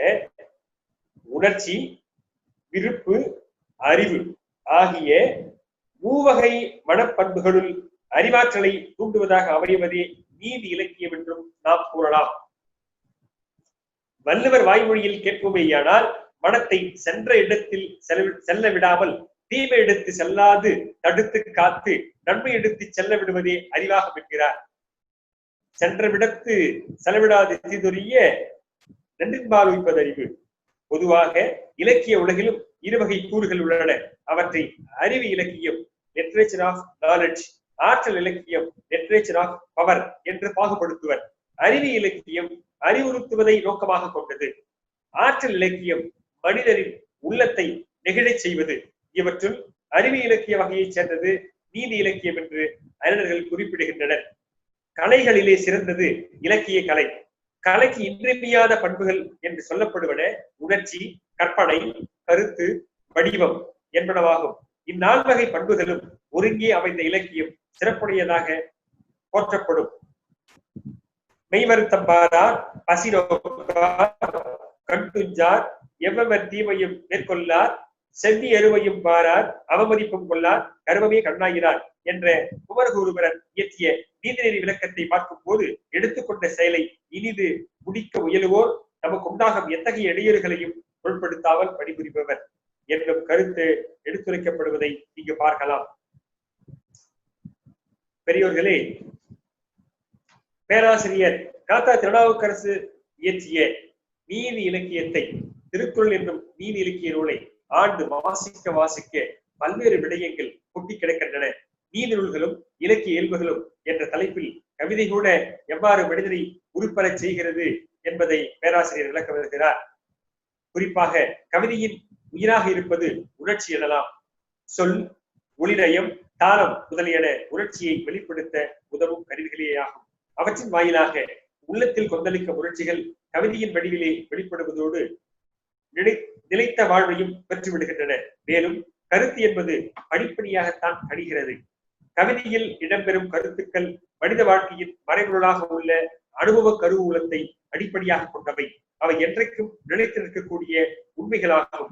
உணர்ச்சி, விருப்பு, அறிவு ஆகிய மூவகை மனப்பண்புகளுள் அறிவாற்றலை தூண்டுவதாக அமைவதே நீதி இலக்கியம் என்றும் நாம் கூறலாம். வள்ளுவர் வாய்மொழியில் கேட்போமேயானால், மனத்தை சென்ற இடத்தில் செல்ல விடாமல் தீமை எடுத்து செல்லாது தடுத்து காத்து நன்மை எடுத்து செல்ல விடுவதே அறிவாகும் என்கிறார். சென்ற விடத்து செலவிடாது தீதொரிய நன்றின்பால் வைப்பது அறிவு. பொதுவாக இலக்கிய உலகிலும் இருவகை கூறுகள் உள்ளன. அவற்றை அறிவு இலக்கியம் லிட்ரேச்சர் ஆஃப் நாலெட்ஜ், ஆற்றல் இலக்கியம் லிட்ரேச்சர் ஆஃப் பவர் என்று பாகுபடுத்துவர். அறிவு இலக்கியம் அறிவுறுத்துவதை நோக்கமாக கொண்டது. ஆற்றல் இலக்கியம் மனிதரின் உள்ளத்தை நெகிழச் செய்வது. இவற்றுள் அறிவு இலக்கிய வகையைச் சேர்ந்தது நீதி இலக்கியம் என்று அறிஞர்கள் குறிப்பிடுகின்றனர். கலைகளிலே சிறந்தது இலக்கிய கலை. கலைக்கு இன்றியமையாத பண்புகள் என்று சொல்லப்படுவன உணர்ச்சி, கற்பனை, கருத்து, வடிவம் என்பனவாகும். இந்நால்வகை பண்புகளும் ஒருங்கே அமைந்த இலக்கியம் சிறப்புடையதாக போற்றப்படும். மெய்வருத்தம் பாரார், பசி நோக்கார், கண் துஞ்சார், எவ்வவர் தீமையும் மேற்கொள்ளார், செவ்வி அருவையும் பாரார், அவமதிப்பும் கொள்ளார், கர்வமே கண்ணாயினார் என்ற குமரகுருபரன் இயற்றிய நீதிநெறி விளக்கத்தை பார்க்கும் போது எடுத்துக்கொண்ட செயலை இனிது முடிக்க முயலுவோர் நமக்கு உண்டாகும் எத்தகைய இடையூறுகளையும் பொருட்படுத்தாமல் பணிபுரிபவர் என்னும் கருத்து எடுத்துரைக்கப்படுவதை இங்கு பார்க்கலாம். பெரியோர்களே, பேராசிரியர் காத்தா திருநாவுக்கரசு இயற்றிய நீதி இலக்கியத்தை, திருக்குறள் என்னும் நீதி இலக்கிய நூலை ஆண்டு வாசிக்க பல்வேறு விடயங்கள் கொட்டி கிடக்கின்றன. நீதி நூல்களும் இலக்கிய இயல்புகளும் என்ற தலைப்பில் கவிதை கூட எவ்வாறு மனிதனை உருப்பெறச் செய்கிறது என்பதை பேராசிரியர் விளக்க வருகிறார். குறிப்பாக கவிதையின் உயிராக இருப்பது உணர்ச்சி எனலாம். சொல், ஒளிநயம், தாளம் முதலியன உணர்ச்சியை வெளிப்படுத்த உதவும் கருவிகளேயாகும். அவற்றின் வாயிலாக உள்ளத்தில் கொந்தளிக்கும் உணர்ச்சிகள் கவிதையின் வடிவிலே வெளிப்படுவதோடு நிலைத்த வாழ்வையும் பெற்றுவிடுகின்றன. மேலும் கருத்து என்பது படிப்படியாகத்தான் கணிகிறது. கவிதையில் இடம்பெறும் கருத்துக்கள் மனித வாழ்க்கையின் மறைபொருளாக உள்ள அனுபவ கருவூலத்தை அடிப்படையாக கொண்டவை. அவை என்றைக்கும் நிலைத்து நிற்கக்கூடிய உண்மைகளாகும்.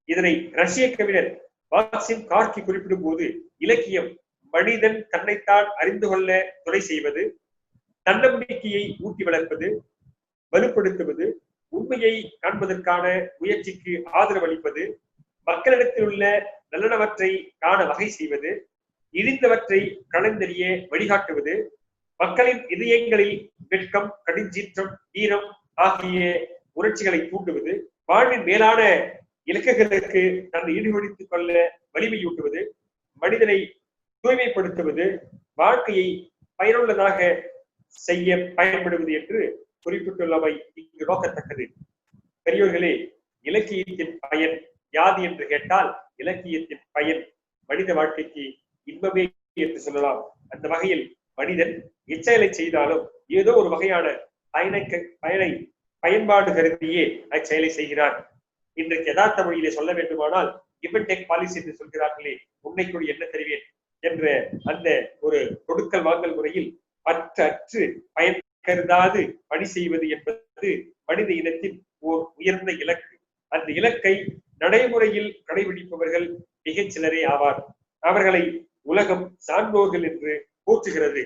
இதனை ரஷ்ய கவிஞர் மாக்சிம் கார்கி குறிப்பிடும் போது, இலக்கியம் மனிதன் தன்னைத்தான் அறிந்து கொள்ள துணை செய்வது, தன்னம்பிக்கையை ஊட்டி வளர்ப்பது, வலுப்படுத்துவது, உண்மையை காண்பதற்கான முயற்சிக்கு ஆதரவு அளிப்பது, மக்களிடத்தில் உள்ள நல்லனவற்றை காண வகை செய்வது, இழிந்தவற்றை கலந்தெறிய வழிகாட்டுவது, மக்களின் இதயங்களில் வெட்கம், கடுஞ்சீற்றம், வீரம் ஆகிய உணர்ச்சிகளை தூண்டுவது, வாழ்வின் மேலான இலக்குகளுக்கு தன்னை ஈடுபடுத்திக் கொள்ள வலிமையூட்டுவது, மனிதனை தூய்மைப்படுத்துவது, வாழ்க்கையை பயனுள்ளதாக செய்ய பயன்படுவது என்று குறிப்பிட்டுள்ளவை இங்கு நோக்கத்தக்கது. பெரியோர்களே, இலக்கியத்தின் பயன் யாது என்று கேட்டால், இலக்கியத்தின் பயன் மனித வாழ்க்கைக்கு இன்பமே என்று சொல்லலாம். அந்த வகையில் மனிதன் எச்செயலை செய்தாலும் ஏதோ ஒரு வகையான பயன்பாடு கருதியே அச்செயலை செய்கிறான். இன்றைக்கு யதார்த்த மொழியிலே சொல்ல வேண்டுமானால் கிவ் அண்ட் டேக் பாலிசி என்று சொல்கிறார்களே, உண்மைக்குள் என்ன தெரிவேன் என்ற அந்த ஒரு கொடுக்கல் வாங்கல் முறையில் பற்றற்று பயன் கருதாது பணி செய்வது என்பது மனித இனத்தின் ஓர் உயர்ந்த இலக்கு. அந்த இலக்கை நடைமுறையில் கடைபிடிப்பவர்கள் மிகச் சிலரே ஆவார். அவர்களை உலகம் சான்றோர்கள் என்று போற்றுகிறது.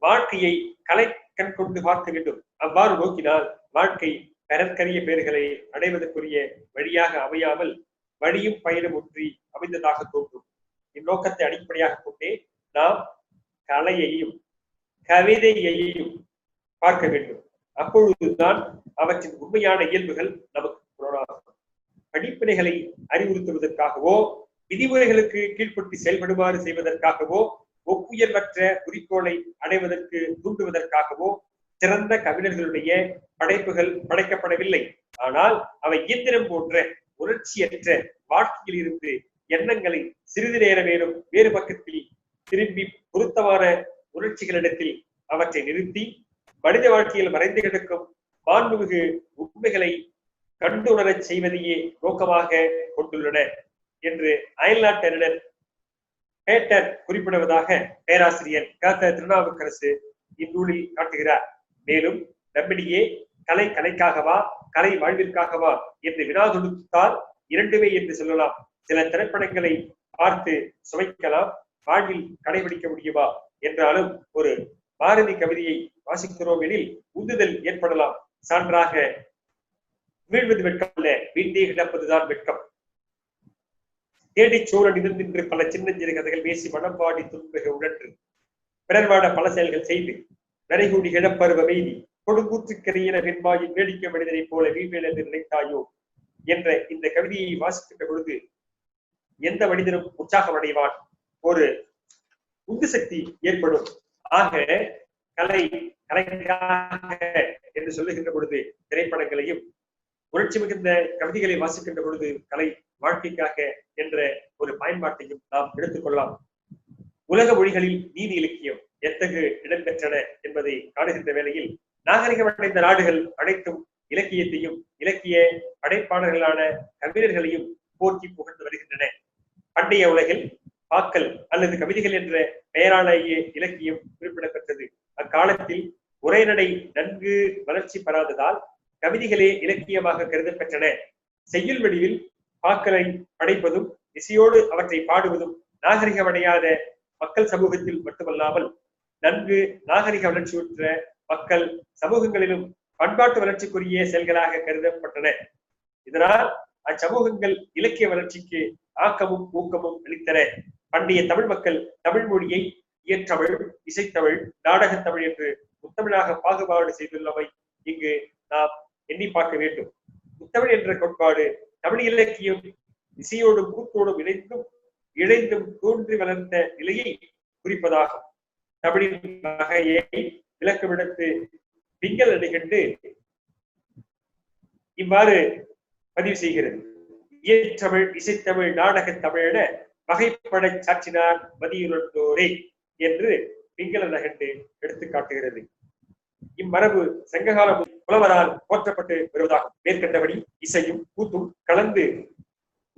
வாழ்க்கையை கலை கண் கொண்டு பார்க்க வேண்டும். அவ்வாறு நோக்கினால் வாழ்க்கை பெறற்கரிய பெயர்களை அடைவதற்குரிய வழியாக அமையாமல் வழியும் பயனும் ஒன்றி அமைந்ததாக தோன்றும். இந்நோக்கத்தை அடிப்படையாக கொண்டே நாம் கலையையும் கவிதையையும் பார்க்க வேண்டும். அப்பொழுதுதான் அவற்றின் உண்மையான இயல்புகள் நமக்கு புலனாகும். படிப்பினைகளை அறிவுறுத்துவதற்காகவோ, விதிமுறைகளுக்கு கீழ்ப்பட்டு செயல்படுமாறு செய்வதற்காகவோ, ஒப்புயர்வற்ற குறிக்கோளை அடைவதற்கு தூண்டுவதற்காகவோ சிறந்த கவிஞர்களுடைய படைப்புகள் படைக்கப்படவில்லை. ஆனால் அவை இயந்திரம் போன்ற உணர்ச்சியற்ற வாழ்க்கையில் இருந்து எண்ணங்களை சிறிது நேரமேனும் வேறு பக்கத்தில் திரும்பி பொருத்தமான உணர்ச்சிகளிடத்தில் அவற்றை நிறுத்தி மனித வாழ்க்கையில் மறைந்து கிடக்கும் மாண்புமிகு உண்மைகளை கண்டுணரச் செய்வதையே நோக்கமாக கொண்டுள்ளன. என்று அயல்நாட்டறிஞர் பேட்டர் குறிப்பிடுவதாக பேராசிரியர் திருநாவுக்கரசு இந்நூலில் காட்டுகிறார். மேலும் நம்மிடையே கலை கலைக்காகவா கலை வாழ்விற்காகவா என்று வினா தொடுத்தால் இரண்டுமே என்று சொல்லலாம். சில திரைப்படங்களை பார்த்து சுவைக்கலாம், வாழ்வில் கடைபிடிக்க முடியுமா என்றாலும் ஒரு பாரதி கவிதையை வாசிக்கிறோம் எனில் உந்துதல் ஏற்படலாம். சான்றாக வீழ்வது வெட்கம் அல்ல, வீண்டே இழப்பதுதான் வெட்கம். தேடி சோழன் இருந்தின்று பல சின்னஞ்சிறு கதைகள் பேசி மனம்பாடி துன்பக உடன்று பிறர்வாட பல செயல்கள் செய்து நரைகூடி இழப்பருவ மெய்தி கொடுங்கூற்றுக்கரையின வெண்பாயின் வேடிக்கை மனிதனை போல வீழ்வேல் என்று நினைத்தாயோ என்ற இந்த கவிதையை வாசிக்கின்ற பொழுது எந்த மனிதனும் உற்சாகம் அடைவான், ஒரு உந்து சக்தி ஏற்படும். ஆக கலை கலைக்காக என்று சொல்லுகின்ற பொழுது திரைப்படங்களையும், உணர்ச்சி மிகுந்த கவிதைகளை வாசிக்கின்ற பொழுது கலை வாழ்க்கைக்காக என்ற ஒரு பயன்பாட்டையும் நாம் எடுத்துக்கொள்ளலாம். உலக மொழிகளில் நீதி இலக்கியம் எத்தகு இடம்பெற்றன என்பதை காணுகின்ற வேளையில் நாகரிகமடைந்த நாடுகள் அனைத்தும் இலக்கியத்தையும் இலக்கிய படைப்பாளர்களான கவிஞர்களையும் போற்றி புகழ்ந்து வருகின்றன. பண்டைய உலகில் பாக்கள் அல்லது கவிதைகள் என்ற பெயராலேயே இலக்கியம் குறிப்பிடப்பட்டது. அக்காலத்தில் உரைநடை நன்கு வளர்ச்சி பெறாததால் கவிதைகளே இலக்கியமாக கருதப்பெற்றன. செய்யுள் வடிவில் பாக்களை படைப்பதும் இசையோடு அவற்றை பாடுவதும் நாகரிகமடையாத மக்கள் சமூகத்தில் மட்டுமல்லாமல் நன்கு நாகரிக வளர்ச்சியுற்ற மக்கள் சமூகங்களிலும் பண்பாட்டு வளர்ச்சிக்குரிய செயல்களாக கருதப்பட்டன. இதனால் அச்சமூகங்கள் இலக்கிய வளர்ச்சிக்கு ஆக்கமும் ஊக்கமும் அளித்தன. பண்டைய தமிழ் மக்கள் தமிழ் மொழியை இயற்றமிழ், இசைத்தமிழ், நாடகத்தமிழ் என்று முத்தமிழாக பாகுபாடு செய்துள்ளவை இங்கு நாம் எண்ணி பார்க்க வேண்டும். முத்தமிழ் என்ற கோட்பாடு தமிழ் இலக்கியம் இசையோடும் கூத்தோடும் இணைந்தும் தோன்றி வளர்ந்த நிலையை குறிப்பதாகும். தமிழின் வகையை விளக்கமிடத்து பிங்கல் அணிகண்டு இவ்வாறு பதிவு செய்கிறது. இயற்றமிழ், இசைத்தமிழ், நாடகத் தமிழ் என வகைப்படை சாற்றினார் மதியுணர்ந்தோரே என்று பிங்கல் அணிகண்டு எடுத்து காட்டுகிறது. இம்மரபு சங்ககால புலவரால் போற்றப்பட்டு வருவதாகும். மேற்கண்டபடி இசையும் கூத்தும் கலந்து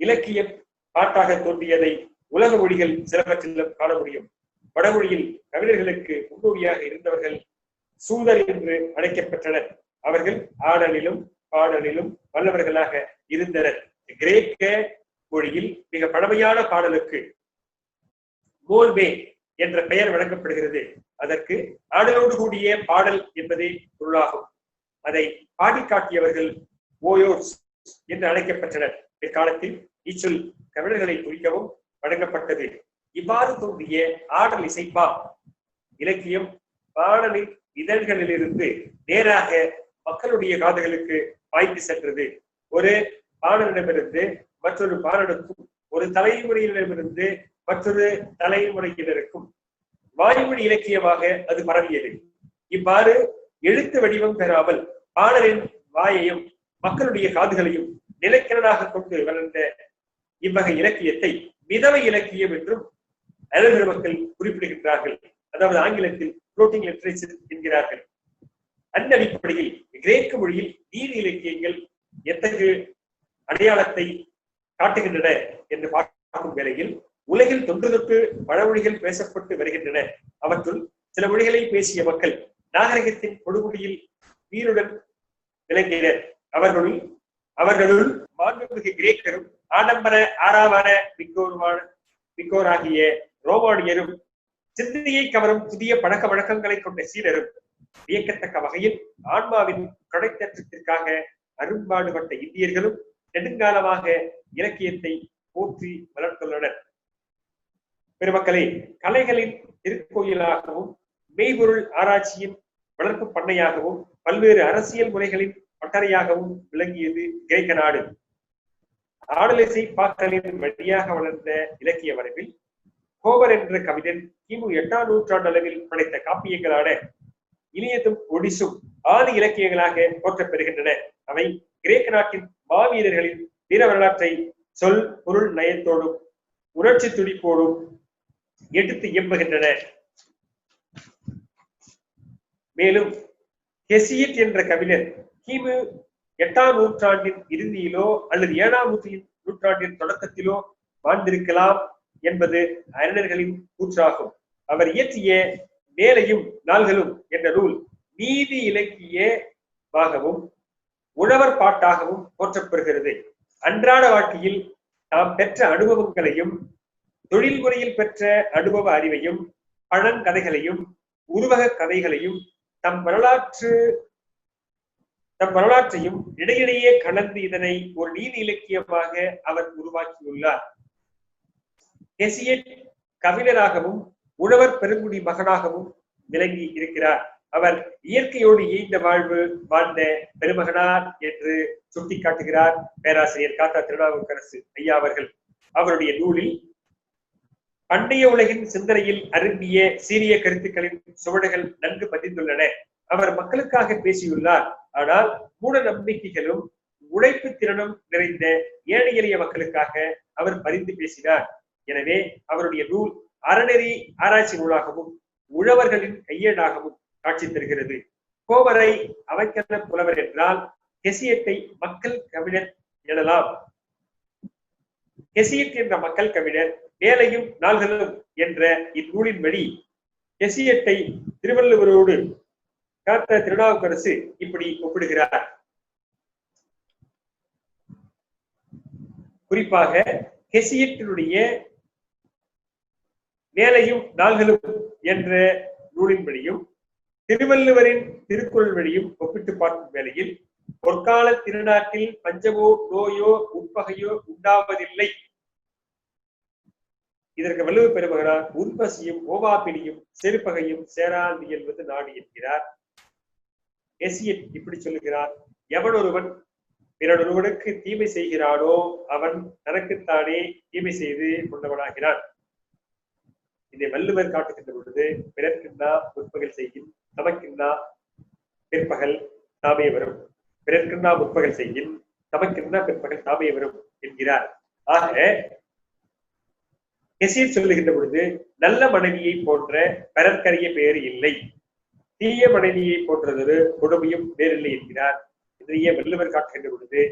இலக்கியம் பாட்டாக தோன்றியதை உலக மொழிகள் சிலவற்றிலும் காண முடியும். வடமொழியில் கவிஞர்களுக்கு முன்னோடியாக இருந்தவர்கள் சூதர் என்று அழைக்கப்பட்டனர். அவர்கள் ஆடலிலும் பாடலிலும் வல்லவர்களாக இருந்தனர். கிரேக்க மொழியில் மிக பழமையான பாடலுக்கு மோல்பே என்ற பெயர் வழங்கப்படுகிறது. அதற்கு ஆடலோடு கூடிய பாடல் என்பதே பொருளாகும். அதை பாடி காட்டியவர்கள் ஓயோர்ஸ் என்று அழைக்கப்பட்டனர். பிற்காலத்தில் இச்சொல் கவிஞர்களை குறிக்கவும் வழங்கப்பட்டது. இவ்வாறு தோன்றிய ஆடல் இசைப்பா இலக்கியம் பாடலின் இதழ்களிலிருந்து நேராக மக்களுடைய காதுகளுக்கு பாய்ந்து சென்றது. ஒரு பாடலிடமிருந்து மற்றொரு பாடலுக்கும், ஒரு தலைமுறையிடமிருந்து மற்றொரு தலைமுறையினருக்கும் வாய்மொழி இலக்கியமாக அது பரவியது. இவ்வாறு எழுத்து வடிவம் பெறாமல் பாடலின் வாயையும் மக்களுடைய காதுகளையும் நிலைக்கணனாக கொண்டு வளர்ந்த இவ்வகை இலக்கியத்தை மிதவை இலக்கியம் என்றும் அறிஞர் மக்கள் குறிப்பிடுகின்றார்கள். அதாவது ஆங்கிலத்தில் புளோட்டிங் லிட்டரேச்சர் என்கிறார்கள். அந்த அடிப்படையில் கிரேக்க மொழியில் நீதி இலக்கியங்கள் எத்தகைய அடையாளத்தை காட்டுகின்றன என்று பார்க்கும் வேளையில் உலகில் தொன்று தொட்டு பழமொழிகள் பேசப்பட்டு வருகின்றன. அவற்றுள் சில மொழிகளை பேசிய மக்கள் நாகரிகத்தின் கொடுமுடியில் வீருடன் விளங்கினர். அவர்களுள் மாண்புமிகு கிரேக்கரும் ஆடம்பர ஆறாவர மிக்கோராகிய ரோமானியரும் சிந்தையை கவரும் புதிய பழக்க வழக்கங்களை கொண்ட சீனரும் வியக்கத்தக்க வகையில் ஆன்மாவின் கடைத்தேற்றத்திற்காக அரும்பாடுபட்ட இந்தியர்களும் நெடுங்காலமாக இலக்கியத்தை போற்றி வளர்த்துள்ளனர். பெருமக்களே, கலைகளின் திருக்கோயிலாகவும் மெய்பொருள் ஆராய்ச்சியின் வளர்ப்பு பண்ணையாகவும் பல்வேறு அரசியல் முறைகளின் பட்டறையாகவும் விளங்கியது கிரேக்க நாடு. ஆடலிசை பாக்களின் வழியாக வளர்ந்த இலக்கிய வரவில் ஹோமர் என்ற கவிஞன் கிமு 8ஆம் நூற்றாண்டு அளவில் படைத்த காப்பியங்களான இலியதும் ஒடிசும் ஆதி இலக்கியங்களாக போற்றப்பெறுகின்றன. அவை கிரேக்க நாட்டின் மாவீரர்களின் வீர வரலாற்றை சொல் பொருள் நயத்தோடும் உணர்ச்சி துடிப்போடும் எடுத்து இயம்புகின்றன. மேலும் ஹெசியட் என்ற கவிஞர் கிமு 8ஆம் நூற்றாண்டின் இறுதியிலோ அல்லது 7ஆம் நூற்றாண்டின் தொடக்கத்திலோ வாழ்ந்திருக்கலாம் என்பது அறிஞர்களின் கூற்றாகும். அவர் இயற்றிய மேலையும் நாள்களும் என்ற நூல் நீதி இலக்கியமாகவும் உழவர் பாட்டாகவும் போற்றப்படுகிறது. அன்றாட வாழ்க்கையில் தாம் பெற்ற அனுபவங்களையும் தொழில்முறையில் பெற்ற அனுபவ அறிவையும் பழங்கதைகளையும் உருவக கதைகளையும் தம் வரலாற்றையும் இடையிடையே கலந்து இதனை ஒரு நீதி இலக்கியமாக அவர் உருவாக்கியுள்ளார். ஹெசியட் கவிஞராகவும் உழவர் பெருங்குடி மகனாகவும் விளங்கி இருக்கிறார். அவர் இயற்கையோடு இயைந்த வாழ்ந்த பெருமகனார் என்று சுட்டிக்காட்டுகிறார் பேராசிரியர் காத்தா திருநாவுக்கரசு ஐயா அவர்கள். அவருடைய நூலில் பண்டைய உலகின் சிந்தனையில் அரும்பிய சீரிய கருத்துக்களின் சுவடுகள் நன்கு பதிந்துள்ளன. அவர் மக்களுக்காக பேசியுள்ளார். ஆனால் மூட நம்பிக்கைகளும் உழைப்பு திறனும் நிறைந்த ஏழை எளிய மக்களுக்காக அவர் பரிந்து பேசினார். எனவே அவருடைய நூல் அறநெறி ஆராய்ச்சி நூலாகவும் உழவர்களின் கையேடாகவும் காட்சி தருகிறது. கோவரை அவைக்கல புலவர் என்றால் ஹெசியட்டை மக்கள் கவிஞர் எனலாம். ஹெசியட் என்ற மக்கள் கவிஞர் மேலையும் நாள்களும் என்ற இந்நூலின்படி ஹெசியட்டை திருவள்ளுவரோடு காத்த திருநாவுக்கரசு இப்படி ஒப்பிடுகிறார். குறிப்பாக ஹெசியட்டினுடைய மேலையும் நாள்களும் என்ற நூலின்படியும் திருவள்ளுவரின் திருக்குறள் வழியும் ஒப்பிட்டு பார்க்கும் வேளையில் பொற்கால திருநாட்டில் பஞ்சமோ நோயோ உட்பகையோ உண்டாவதில்லை. இதற்கு வள்ளுவ பெருமகனார் உன்பசியும் ஓவாப்பினியும் செருப்பகையும் சேராது என்பது நாடு என்கிறார். ஹெசியட் இப்படி சொல்லுகிறார்: எவன் ஒருவன் பிறனொருவனுக்கு தீமை செய்கிறானோ அவன் தனக்குத்தானே தீமை செய்து கொண்டவனாகிறான். இதை வள்ளுவர் காட்டுகின்ற பொழுது பிறர்க்கின்றா முற்பகல் செய்யும் தமக்கின்றா பிற்பகல் தாமே வரும், பிறர்க்கின்றா முற்பகல் செய்யும் தமக்கின்றா பிற்பகல் தாமே வரும் என்கிறார். ஆக ஹெசியட் சொல்லுகின்ற பொழுது நல்ல மனைவியை போன்ற பிறர்க்கரிய பேறு இல்லை, தீய மனைவியை போன்றதொரு கொடுமையும் வேறில்லை என்கிறார். இதையே வள்ளுவர் காட்டுகின்ற பொழுது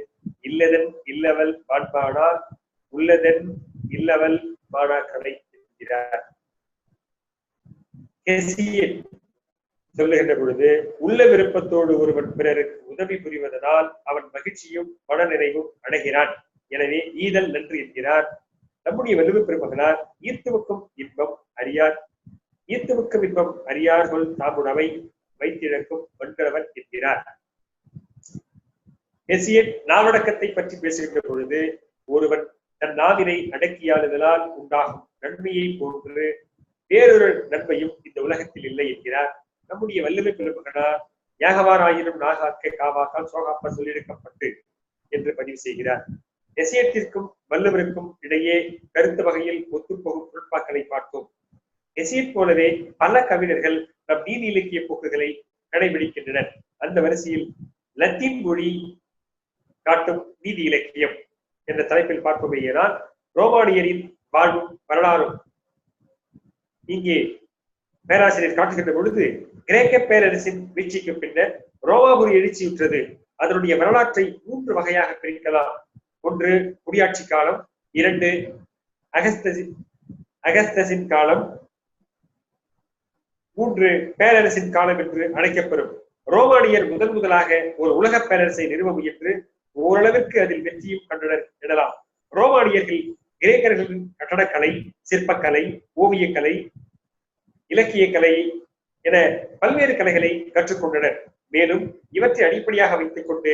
இல்லதன் இல்லவள் பாண்பானார் உள்ளதன் இல்லவள் மாணாக்கரை என்கிறார். ஹெசியட் சொல்லுகின்ற பொழுது உள்ள விருப்பத்தோடு ஒருவன் பிறருக்கு உதவி புரிவதனால் அவன் மகிழ்ச்சியும் மன நிறைவும் அடைகிறான். எனவே ஈதல் நன்று என்கிறார். நம்முடைய வள்ளுவ பெருமகனார் ஈர்த்துவுக்கும் இன்பம் அறியார், ஈர்த்துவுக்கும் இன்பம் அறியார்கள் தாமுடவை வைத்திழக்கும் வெண்கிறவன் என்கிறார். ஹெசியட் நாவடக்கத்தை பற்றி பேசுகின்ற பொழுது ஒருவன் தன் நாவினை அடக்கியாளுதலால் உண்டாகும் நன்மையை போன்று வேறொரு நன்மையும் இந்த உலகத்தில் இல்லை என்கிறார். நம்முடைய வள்ளுவ பெருமகனார் யாகவாராயினும் நாகாக்க காவாக்கால் சோகாப்ப சொல்லியிருக்கப்பட்டு என்று பதிவு செய்கிறார். ஹெசியட்டிற்கும் வள்ளுவருக்கும் இடையே கருத்து வகையில் ஒத்துப்போகும் பொருட்பாக்களை பார்த்தோம். ஹெசியட் போலவே பல கவிஞர்கள் நம் நீதி இலக்கிய போக்குகளை கடைபிடிக்கின்றனர். அந்த வரிசையில் லத்தீன் மொழி காட்டும் நீதி இலக்கியம் என்ற தலைப்பில் பார்ப்போமேயானால் ரோமானியரின் வாழ்வும் வரலாறும் இங்கே பேராசிரியர் காட்டுகின்ற பொழுது கிரேக்க பேரரசின் வீழ்ச்சிக்கு பின்னர் ரோமாபுரி எழுச்சியுற்றது. அதனுடைய வரலாற்றை 3 வகையாக பிரிக்கலாம். 1 குடியாட்சி காலம், 2 அகஸ்தசின் காலம், 3 பேரரசின் காலம் என்று அழைக்கப்படும். ரோமானியர் முதலாக ஒரு உலக பேரரசை நிறுவ முயன்று ஓரளவிற்கு அதில் வெற்றியும் கண்டனர் எனலாம். ரோமானியர்கள் கிரேக்கர்களின் கட்டடக்கலை, சிற்பக்கலை, ஓவியக்கலை, இலக்கியக்கலை என பல்வேறு கலைகளை கற்றுக்கொண்டனர். மேலும் இவற்றை அடிப்படையாக வைத்துக் கொண்டு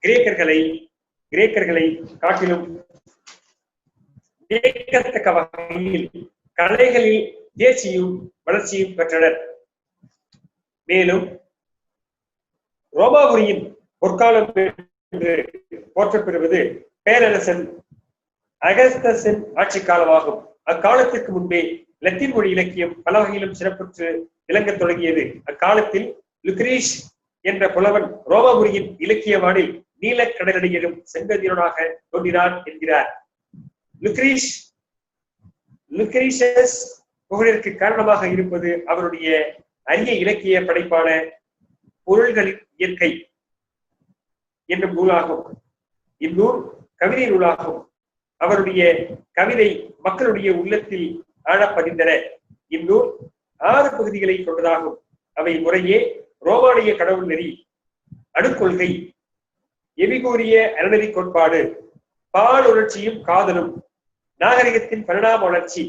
கிரேக்கர்களை காட்டிலும் வியக்கத்தக்க வகையில் கலைகளில் தேர்ச்சியும் வளர்ச்சியும் பெற்றனர். மேலும் ரோமாபுரியின் பொற்காலம் என்று போற்றப்பெறுவது பேரரசன் அகஸ்தஸின் ஆட்சி காலமாகும். அக்காலத்திற்கு முன்பே லத்தீன் மொழி இலக்கியம் பல வகையிலும் சிறப்புற்று விளங்கத் தொடங்கியது. அக்காலத்தில் லுக்ரீஷ் என்ற புலவன் ரோமாபுரியின் இலக்கியவானில் நீல கடலடியிலும் செங்கதிரனாக தோன்றினான் என்கிறார். லுக்ரீஷஸ் புகழிற்கு காரணமாக இருப்பது அவருடைய அரிய இலக்கிய படைப்பான பொருள்களின் இயற்கை என்னும் நூலாகும். இந்நூல் கவிதை நூலாகும். அவருடைய கவிதை மக்களுடைய உள்ளத்தில் ஆழப்பதிந்தன. இந்நூல் 6 பகுதிகளை கொண்டதாகும். அவை முறையே ரோமானிய கடவுள் நெறி, அணுக்கொள்கை, எபிகூரிய அறநெறி கோட்பாடு, பால் உணர்ச்சியும் காதலும், நாகரிகத்தின் பரிணாம வளர்ச்சி,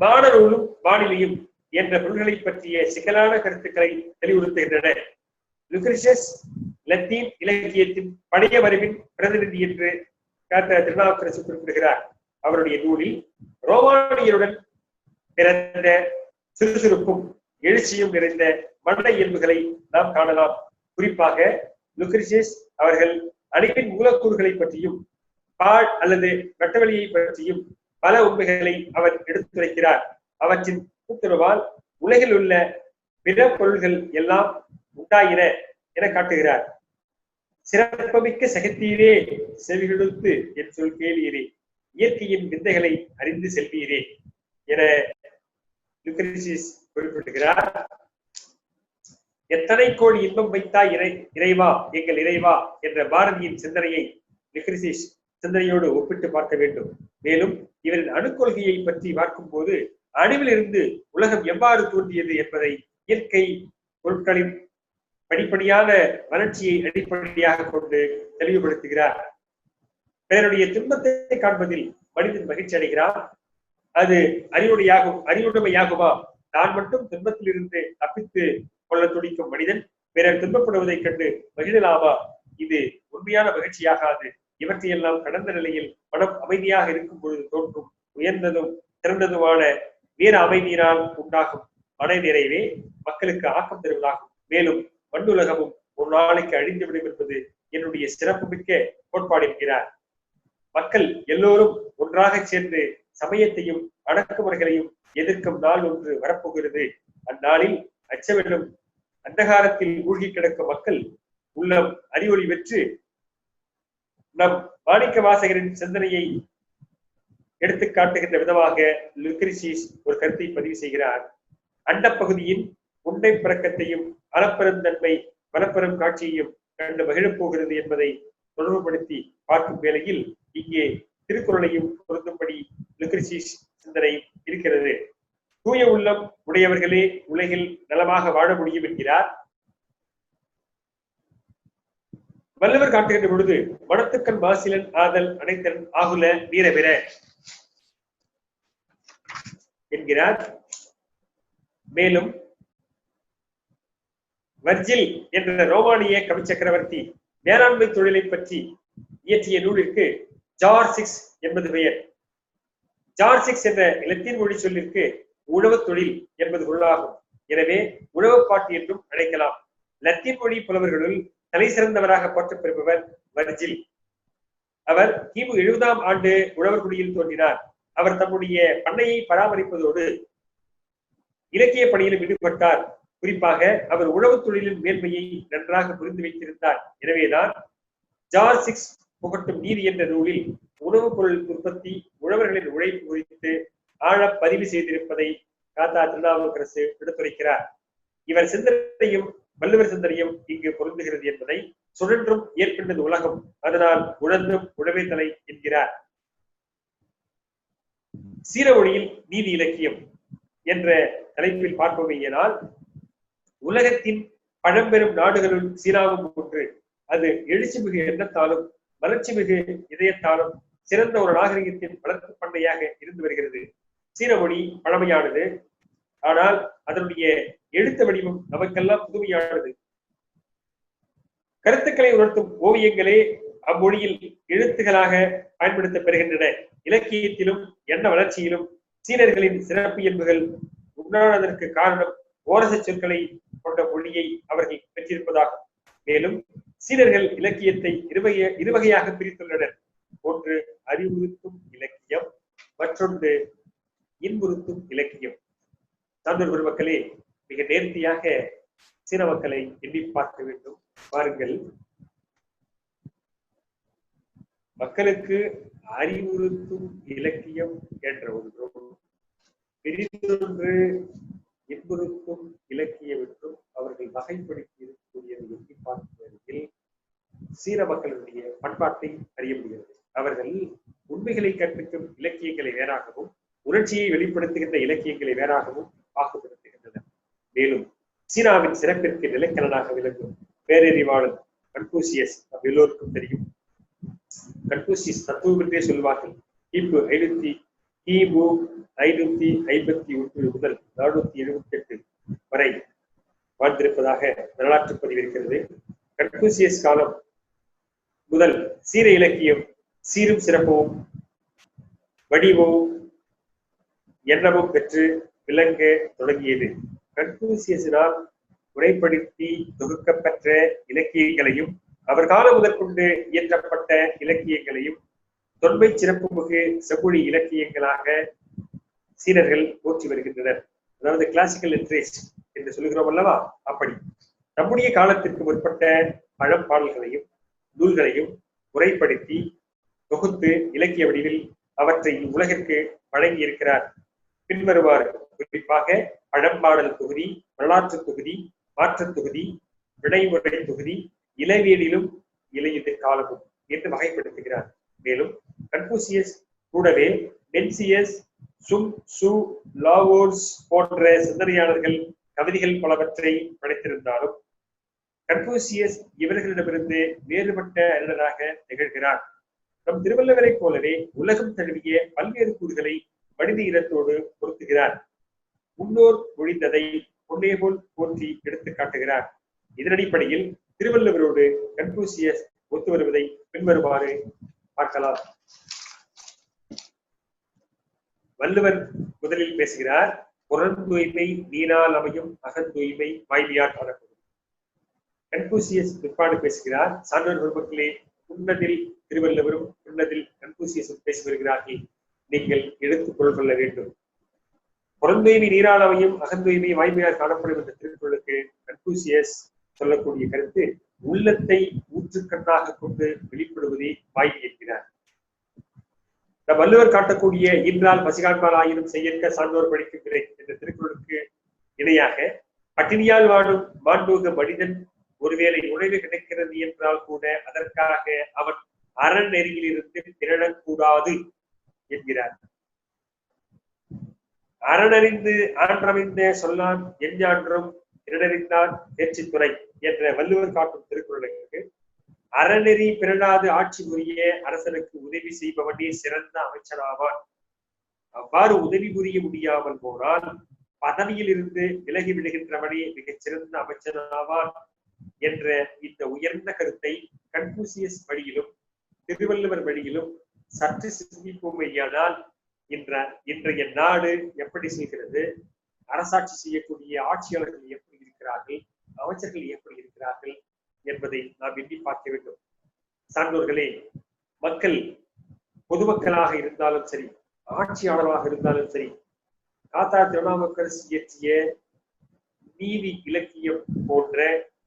வானநூலும் வானிலையும் என்ற பொருள்களை பற்றிய சிக்கலான கருத்துக்களை தெளிவுறுத்துகின்றன. லுக்ரிஷியஸ் லத்தீன் இலக்கியத்தின் பழைய மரபின் பிரதிநிதி என்று திருநாவுக்கரசு குறிப்பிடுகிறார். அவருடைய நூலில் ரோமானியருடன் பிறந்த சுறுசுறுப்பும் எழுச்சியும் நிறைந்த மன இயல்புகளை நாம் காணலாம். குறிப்பாக லுக்ரிஷியஸ் அவர்கள் அணுவின் மூலக்கூறுகளை பற்றியும் பால் அல்லது வெட்டவெளியை பற்றியும் பல உண்மைகளை அவர் எடுத்துரைக்கிறார். அவற்றின் கூட்டுறவால் உலகில் உள்ள பிற பொருள்கள் எல்லாம் உண்டாயின என காட்டுகிறார். சிறப்புமிக்க சகத்தீரே செவிகொடுத்து என் சொல் கேளீரே, இயற்கையின் விந்தைகளை அறிந்து செல்வீரே என லுக்ரிஷியஸ் குறிப்பிடுகிறார். எத்தனை கோடி இன்பம் வைத்தாய் இறைவா எங்கள் இறைவா என்ற பாரதியின் சிந்தனையை லுக்ரிஷியஸ் சிந்தனையோடு ஒப்பிட்டு பார்க்க வேண்டும். மேலும் இவரின் அணுக்கொள்கையை பற்றி பார்க்கும் போது அணுவிலிருந்து உலகம் எவ்வாறு தோன்றியது என்பதை இயற்கை பொருட்களின் படிப்படியான வளர்ச்சியை அடிப்படையாக கொண்டு தெளிவுபடுத்துகிறார். பிறருடைய துன்பத்தை காண்பதில் மனிதன் மகிழ்ச்சி அடைகிறான். அது அறிவுடைமையாகுமா? தான் மட்டும் துன்பத்தில் இருந்து தப்பித்து கொள்ள துடிக்கும் மனிதன் பிறர் துன்பப்படுவதை கண்டு மகிழலாமா? இது உண்மையான மகிழ்ச்சியாகாது. இவற்றையெல்லாம் கடந்த நிலையில் மனம் அமைதியாக இருக்கும் பொழுது தோன்றும் உயர்ந்ததும் சிறந்ததுமான வீர அமைதியினால் உண்டாகும் மன நிறைவே மக்களுக்கு ஆக்கம் தருவதாகும். மேலும் மண்ணுலகமும் ஒரு நாளைக்கு அழிந்துவிடும் என்பது என்னுடைய சிறப்புமிக்க கோட்பாடு என்கிறார். மக்கள் எல்லோரும் ஒன்றாக சேர்ந்து சமயத்தையும் அடக்குமுறைகளையும் எதிர்க்கும் நாள் ஒன்று வரப்போகிறது. அந்நாளில் அச்சமெனும் அந்தகாரத்தில் மூழ்கி கிடக்கும் மக்கள் உள்ளம் அறிவொளி பெற்று நம் மாணிக்க வாசகரின் சிந்தனையை எடுத்து காட்டுகின்ற விதமாக லுக்ரிஷியஸ் ஒரு கருத்தை பதிவு செய்கிறார். அண்டப்பகுதியின் உண்டை பிறக்கத்தையும் அளப்பெருந்தன்மை வனப்பெரும் காட்சியையும் கண்டு மகிழப் போகிறது என்பதை தொடர்புபடுத்தி பார்க்கும் வேளையில் இங்கே திருக்குறளையும் பொருந்தும்படி லுக்ரிஷியஸ் சிந்தனை இருக்கிறது. தூய உள்ளம் உடையவர்களே உலகில் நலமாக வாழ முடியும் என்கிறார். வள்ளுவர் காட்டுகின்ற பொழுது மனத்துக்கண் மாசிலன் ஆதல் அனைத்தன் ஆகுல வீரபிற என்கிறார். மேலும் வர்ஜில் என்ற ரோமானிய கவி சக்கரவர்த்தி வேளாண்மை தொழிலை பற்றி இயற்றிய நூலிற்கு ஜார்சிக்ஸ் என்பது பெயர். ஜார்சிக்ஸ் என்ற லத்தீன் மொழி சொல்லிற்கு உழவு தொழில் என்பது பொருளாகும். எனவே உழவுப்பாட்டு என்றும் அழைக்கலாம். லத்தீன் மொழி புலவர்களுள் தலை சிறந்தவராக போற்றப்பெறுபவர் வர்ஜில். அவர் கிமு 70ஆம் ஆண்டு உழவர் குடியில் தோன்றினார். அவர் தம்முடைய பண்ணையை பராமரிப்பதோடு இலக்கிய பணியிலும் ஈடுபட்டார். குறிப்பாக அவர் உழவு தொழிலின் மேன்மையை நன்றாக புரிந்து வைத்திருந்தார். எனவேதான் ஜார்சிக்ஸ் புகட்டும் நீதி என்ற நூலில் உணவுப் பொருள் உற்பத்தி உழவர்களின் உழைப்பு குறித்து ஆழ பதிவு செய்திருப்பதை காத்தா திருநாவுக்கரசு எடுத்துரைக்கிறார். இவர் சிந்தனையும் வள்ளுவர் சிந்தனையும் இங்கு பொருந்துகிறது என்பதை சுழன்றும் ஏற்கின்றது உலகம், அதனால் உழந்தும் உழவே தலை என்கிறார். சீரமொழியில் நீதி இலக்கியம் என்ற தலைப்பில் பார்ப்போமேயானால் உலகத்தின் பழம்பெரும் நாடுகளுள் சீனாவும் ஒன்று. அது எழுச்சி மிகு எண்ணத்தாலும் வளர்ச்சி மிகு இதயத்தாலும் சிறந்த ஒரு நாகரிகத்தின் வளர்ப்பு பண்ணையாக இருந்து வருகிறது. சீனமொழி பழமையானது, ஆனால் அதனுடைய எழுத்து வடிவம் நமக்கெல்லாம் புதுமையானது. கருத்துக்களை உணர்த்தும் ஓவியங்களே அம்மொழியில் எழுத்துகளாக பயன்படுத்த பெறுகின்றன. இலக்கியத்திலும் எண்ண வளர்ச்சியிலும் சீனர்களின் சிறப்பு இயல்புகள் உண்டானதற்கு காரணம் ஓரச சொற்களை கொண்ட மொழியை அவர்கள் பெற்றிருப்பதாகும். மேலும் சீனர்கள் இலக்கியத்தை இருவகையாக பிரித்துள்ளனர். ஒன்று அறிவுறுத்தும் இலக்கியம், மற்றொன்று இன்புறுத்தும் இலக்கியம். சான்றோர் பெருமக்களே, மிக நேர்த்தியாக சீன மக்களை எண்ணி பார்க்க வேண்டும். பாருங்கள், மக்களுக்கு அறிவுறுத்தும் இலக்கியம் என்ற ஒன்றும் பிரித்தொன்று இன்புறுத்தும் இலக்கியம் என்றும் அவர்கள் வகைப்படுத்தி இருக்கக்கூடியதை எண்ணி பார்க்கும் சீன மக்களுடைய பண்பாட்டை அறிய முடிகிறது. அவர்கள் உண்மைகளை கற்பிக்கும் இலக்கியங்களை வேறாகவும் உணர்ச்சியை வெளிப்படுத்துகின்ற இலக்கியங்களை வேறாகவும் பாகுபடுத்துகின்றனர். மேலும் சீனாவின் சிறப்பிற்கு நிலைக்கலனாக விளங்கும் பேரறிவாளன் கன்பூசியஸ் எல்லோருக்கும் தெரியும். கன்பூசியஸ் தத்துவம் என்றே சொல்வார்கள். கிமு 551 முதல் 478 வரை வாழ்ந்திருப்பதாக வரலாற்று பதிவு இருக்கிறது. கன்பூசியஸ் காலம் முதல் சீர இலக்கியம் சீரும் சிறப்பும் வடிவும் எண்ணமும் பெற்று விளங்க தொடங்கியது. கன்பூசியஸினால் முறைப்படுத்தி தொகுக்கப்பெற்ற இலக்கியங்களையும் அவர் காலம் முதற்கொண்டு இயற்றப்பட்ட இலக்கியங்களையும் தொன்மை சிறப்பு மிகு செம்மொழி இலக்கியங்களாக சீனர்கள் போற்றி வருகின்றனர். அதாவது கிளாசிக்கல் லிட்ரேச்சர் என்று சொல்லுகிறோம் அல்லவா, அப்படி நம்முடைய காலத்திற்கு முற்பட்ட பழம்பாடல்களையும் நூல்களையும் முறைப்படுத்தி தொகுத்து இலக்கிய வடிவில் அவற்றை உலகிற்கு வழங்கி இருக்கிறார். பின்வருமாறு குறிப்பாக பழம்பாடல் தொகுதி, வரலாற்று தொகுதி, மாற்றுத் தொகுதி, விடைமுறை தொகுதி, இலவியலிலும் இலையுதிர் காலமும் என்று வகைப்படுத்துகிறார். மேலும் கன்பூசியஸ் கூடவே மென்சியஸ், சுங் சு, லாவோர்ஸ் போன்ற சிந்தனையாளர்கள் கவிதைகள் பலவற்றை படைத்திருந்தாலும் கன்பூசியஸ் இவர்களிடமிருந்து வேறுபட்ட அறிஞராக திகழ்கிறார். நம் திருவள்ளுவரை போலவே உலகம் தழுவிய பல்வேறு கூறுகளை மனித இனத்தோடு பொருத்துகிறார். முன்னோர் மொழிந்ததை பொன்னே போல் போற்றி எடுத்து காட்டுகிறார். இதன் அடிப்படையில் திருவள்ளுவரோடு கன்பூசியஸ் ஒத்து வருவதை பின்வருமாறு பார்க்கலாம். வள்ளுவர் முதலில் பேசுகிறார். புறந்தூய்மை நீனால் அமையும் அகந்தூய்மை வாய்மையால் காணப்படும். கன்பூசியஸ் பிற்பாடு பேசுகிறார். சான்றோர் பெருமக்களே, உன்னதில் திருவள்ளுவரும் உன்னதில் கன்பூசியஸும் பேசி வருகிறார்கள், நீங்கள் எடுத்துக் கொள்ள வேண்டும். புறந்தூய்மை நீரால் அமையும் அகந்தூய்மை வாய்மையால் காணப்படும் என்ற திருக்குறளுக்கு கன்பூசியஸ் சொல்லக்கூடிய கருத்து உள்ளத்தை ஊற்றுக்கண்ணாக கொண்டு வெளிப்படுவதை வாய்மை என்கிறார். நம் வள்ளுவர் காட்டக்கூடிய ஈன்றால் பசிகாண்பால் ஆயினும் செய்யற்க சான்றோர் படிக்கின்றேன் என்ற திருக்குறளுக்கு இணையாக பட்டினியால் வாடும் மாண்புக மனிதன் ஒருவேளை உணவு கிடைக்கிறது என்றால் கூட அதற்காக அவன் அறநெறியில் இருந்து திரளக்கூடாது என்கிறார். அறனறிந்து ஆன்றமைந்த சொல்லான் எஞ்ஞான்றும் திரளறிந்தான் தேர்ச்சித்துறை என்ற வள்ளுவர் காட்டும் திருக்குறளுக்கு அறநெறி பிறனாது ஆட்சி புரிய அரசனுக்கு உதவி செய்பவனே சிறந்த அமைச்சராவான். அவ்வாறு உதவி புரிய முடியாமல் போனால் பதவியில் இருந்து விலகி விடுகின்றவனே மிகச் சிறந்த அமைச்சராவான் என்ற இந்த உயர்ந்த கருத்தை கன்பூசியஸ் வழியிலும் திருவள்ளுவர் வழியிலும் சற்று சிந்திப்போமையானால் இன்றைய நாடு எப்படி செய்கிறது, அரசாட்சி செய்யக்கூடிய ஆட்சியாளர்கள் எப்படி இருக்கிறார்கள், அமைச்சர்கள் எப்படி இருக்கிறார்கள் என்பதை நாம் எண்ணி பார்க்க வேண்டும். சான்றோர்களே, மக்கள் பொதுமக்களாக இருந்தாலும் சரி, ஆட்சியாளராக இருந்தாலும் சரி, காத்தா திருநாவுக்கரசு இயற்றிய நீதி இலக்கியம் போன்ற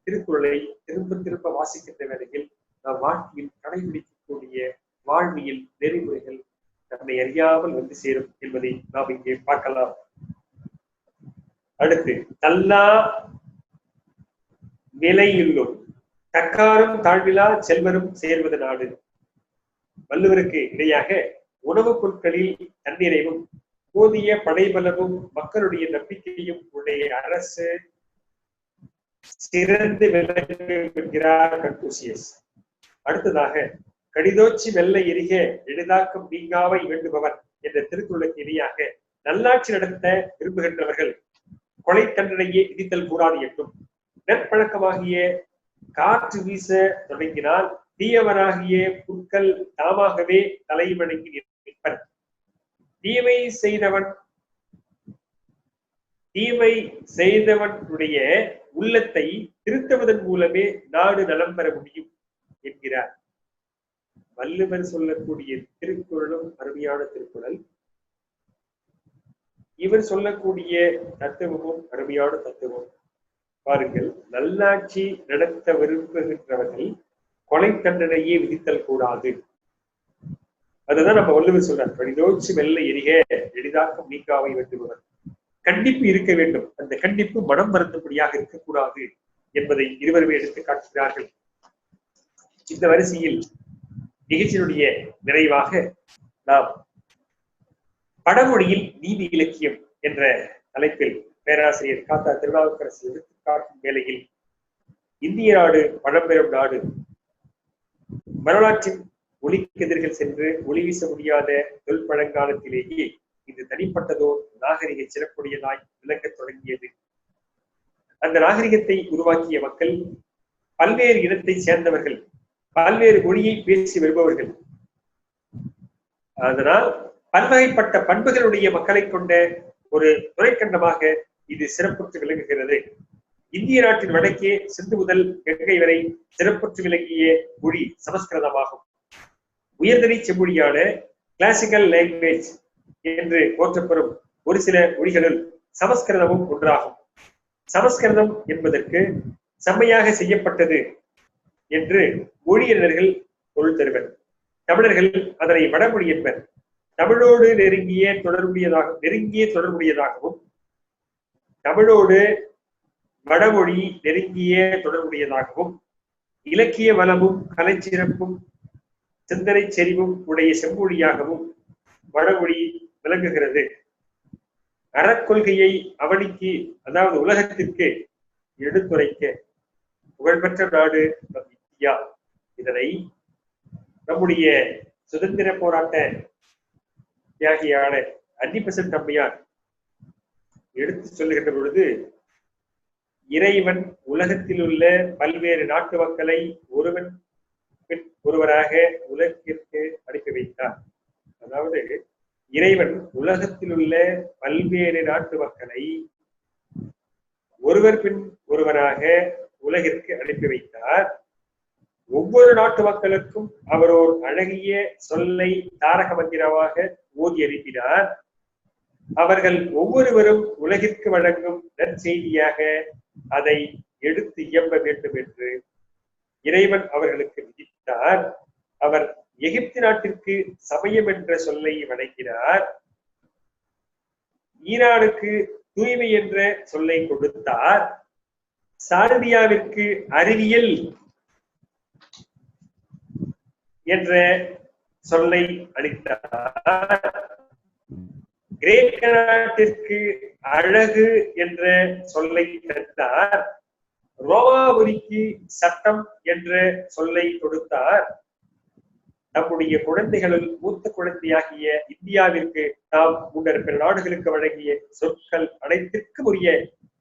திருக்குறளை திரும்ப திரும்ப வாசிக்கின்ற வேளையில் நாம் வாழ்க்கையில் கடைபிடிக்கக்கூடிய வாழ்வியல் நெறிமுறைகள் நம்மை அறியாமல் வந்து சேரும் என்பதை நாம் இங்கே பார்க்கலாம். அடுத்து, தல்லா நிலையுள்ளும் தக்காரும் தாழ்விலா செல்வரும் சேர்வது நாடு. வள்ளுவருக்கு இணையாக உணவுப் பொருட்களில் தன்னிறைவும் போதிய படைபலமும் மக்களுடைய நம்பிக்கையும் உடைய அரசு சிறந்து விளங்கும் என்கிறார் கன்பூசியஸ். அடுத்ததாக, கடிதோச்சி வெள்ளை எரிக எளிதாக்கம் நீங்காவை வேண்டுபவர் என்ற திருக்குறளுக்கு இணையாக நல்லாட்சி நடத்த விரும்புகின்றவர்கள் கொலை தண்டனையே விதித்தல் கூடாது என்றும், நற்பழக்கமாகிய காற்று வீச தொடங்கினால் தீயவராகிய புற்கள் தாமாகவே தலை வணங்கி நிற்பர். தீமை செய்தவனுடைய உள்ளத்தை திருத்துவதன் மூலமே நாடு நலம் பெற முடியும் என்கிறார். வள்ளுவர் சொல்லக்கூடிய திருக்குறளும் அருமையான திருக்குறள். இவர் சொல்லக்கூடிய தத்துவமும் அருமையான தத்துவம். பாருங்கள், நல்லாட்சி நடத்த விரும்புகின்றவர்கள் கொலை தண்டனையே விதித்தல் கூடாது. அதுதான் நம்ம வள்ளுவர் சொல்றார். கடிதோச்சி வெள்ளை எரிக எளிதாக்கம் நீக்காவை வேண்டுபவர். கண்டிப்பு இருக்க வேண்டும். அந்த கண்டிப்பு மனம் வருந்தபடியாக இருக்கக்கூடாது என்பதை இருவருமே எடுத்து காட்டுகிறார்கள். இந்த வரிசையில் நிகழ்ச்சியினுடைய நிறைவாக நாம் படமொழியில் நீதி இலக்கியம் என்ற தலைப்பில் பேராசிரியர் காத்தா திருநாவுக்கரசு எடுத்துக்காட்டும் வேளையில் இந்திய நாடு பழம்பெரும் நாடு, வரலாற்றின் ஒளிக்கதிர்கள் சென்று ஒளி வீச முடியாத தொல்பழங்காலத்திலேயே இது தனிப்பட்டதோர் நாகரிக சிறப்புடையதாய் விளங்கத் தொடங்கியது. அந்த நாகரிகத்தை உருவாக்கிய மக்கள் பல்வேறு இனத்தை சேர்ந்தவர்கள், பல்வேறு மொழியை பேசி வருபவர்கள். அதனால் பல்வகைப்பட்ட பண்புகளுடைய மக்களை கொண்ட ஒரு துணைக்கண்டமாக இது சிறப்புற்று விளங்குகிறது. இந்திய நாட்டின் வடக்கே சிந்து முதல் கங்கை வரை சிறப்புற்று விளங்கிய மொழி சமஸ்கிருதமாகும். உயர்தனி செம்மொழியான கிளாசிக்கல் லாங்குவேஜ் என்று போற்றப்படும் ஒரு சில மொழிகளுள் சமஸ்கிருதமும் ஒன்றாகும். சமஸ்கிருதம் என்பதற்கு செம்மையாக செய்யப்பட்டது என்று மொழியினர்கள் பொருள் தருவர். தமிழர்கள் அதனை வடமொழி என்பர். தமிழோடு நெருங்கிய தொடர்புடையதாகவும் தமிழோடு வடமொழி நெருங்கிய தொடர்புடையதாகவும் இலக்கிய வளமும் கலைச்சிறப்பும் சிந்தனை செறிவும் உடைய செம்மொழியாகவும் வடமொழி விளங்குகிறது. அறக்கொள்கையை அவனிக்கு, அதாவது உலகத்திற்கு எடுத்துரைக்க புகழ்பெற்ற நாடு நம் இந்தியா. இதனை நம்முடைய சுதந்திர போராட்ட தியாகியான அன்னிபெசன்ட் அம்மையார் எடுத்து சொல்லுகின்ற பொழுது, இறைவன் உலகத்தில் உள்ள பல்வேறு நாட்டு மக்களை ஒருவன் ஒருவராக உலகிற்கு அனுப்பி வைத்தார். அதாவது இறைவன் உலகத்தில் உள்ள பல்வேறு நாட்டு மக்களை ஒருவர் பின் ஒருவராக உலகிற்கு அனுப்பி வைத்தார். ஒவ்வொரு நாட்டு மக்களுக்கும் அவர் ஒரு அழகிய சொல்லை தாரக மந்திரமாக ஓதி அனுப்பினார். அவர்கள் ஒவ்வொருவரும் உலகிற்கு வழங்கும் நற்செய்தியாக அதை எடுத்து இயம்ப வேண்டும் என்று இறைவன் அவர்களுக்கு விதித்தார். அவர் எகிப்து நாட்டிற்கு சமயம் என்ற சொல்லை வழங்கினார். ஈரானுக்கு தூய்மை என்ற சொல்லை கொடுத்தார். சாரதியாவிற்கு அறிவியல் என்ற சொல்லை அளித்தார். கிரேக்க நாட்டிற்கு அழகு என்ற சொல்லை தந்தார். ரோமாபுரிக்கு சட்டம் என்ற சொல்லை கொடுத்தார். நம்முடைய குழந்தைகளில் மூத்த குழந்தையாகிய இந்தியாவிற்கு நாம் முன்னர் பிற நாடுகளுக்கு வழங்கிய சொற்கள் அனைத்திற்கும் உரிய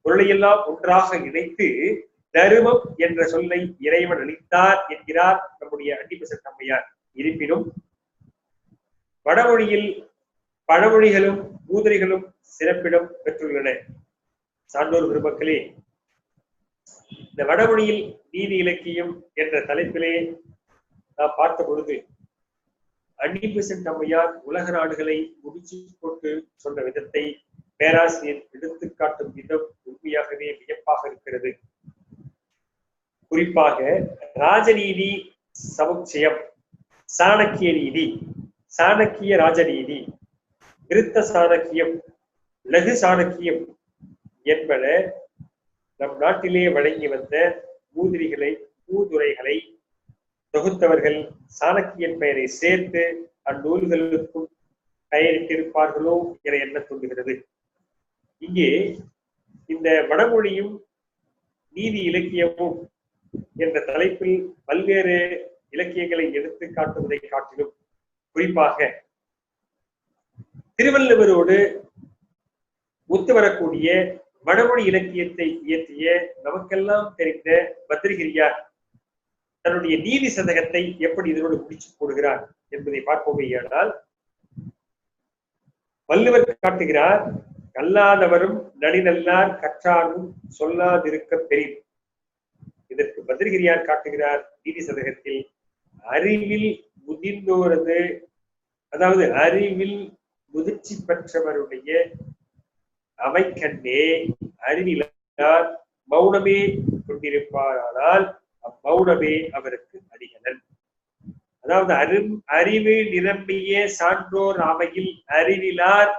பொருளையெல்லாம் ஒன்றாக இணைத்து தருமம் என்ற சொல்லை இறைவன் அளித்தார் என்கிறார் நம்முடைய அன்னிபெசன்ட் அம்மையார். இருப்பினும் வடமொழியில் பழமொழிகளும் மூதுரைகளும் சிறப்பிடம் பெற்றுள்ளன. சான்றோர் பெருமக்களே, இந்த வடமொழியில் நீதி இலக்கியம் என்ற தலைப்பிலே நாம் பார்த்த பொழுது அன்னிபெசன்ட் அம்மையார் உலக நாடுகளை முடிச்சு போட்டு சொன்ன விதத்தை பேராசிரியர் எடுத்துக்காட்டும் விதம் உண்மையாகவே வியப்பாக இருக்கிறது. குறிப்பாக ராஜநீதி சமுச்சயம், சாணக்கிய நீதி, சாணக்கிய ராஜநீதி, விருத்த சாணக்கியம், லகு சாணக்கியம் என்பன நம் நாட்டிலே வழங்கி வந்த மூதுரைகளை தொகுத்தவர்கள் சாணக்கியன் பெயரை சேர்த்து அந்நூல்களுக்கும் பெயரிட்டிருப்பார்களோ என எண்ண தோன்றுகிறது. இங்கே இந்த வடமொழியும் நீதி இலக்கியமும் என்ற தலைப்பில் பல்வேறு இலக்கியங்களை எடுத்து காட்டுவதை காட்டிலும் குறிப்பாக திருவள்ளுவரோடு ஒத்து வரக்கூடிய வடமொழி இலக்கியத்தை இயற்றிய நமக்கெல்லாம் தெரிந்த பத்ரகிரியார் தன்னுடைய நீதி சதகத்தை எப்படி இதனோடு முடிச்சு போடுகிறார் என்பதை பார்ப்போமேயானால், வள்ளுவர் காட்டுகிறார், கல்லாதவரும் நடிநல்லார் கற்றாரும் சொல்லாதிருக்க பெரின். இதற்கு பத்ரகிரியார் காட்டுகிறார் நீதி சதகத்தில், அறிவில் முதிர்ந்தோரது, அதாவது அறிவில் முதிர்ச்சி பெற்றவருடைய அவைக்கண்ணே அறிவிலார் மௌனமே கொண்டிருப்பாரானால் அம்மௌனமே அவருக்கு அடிகளன். அதாவது அறிவு நிரம்பிய சான்றோர் அவையில் அறிவிலார்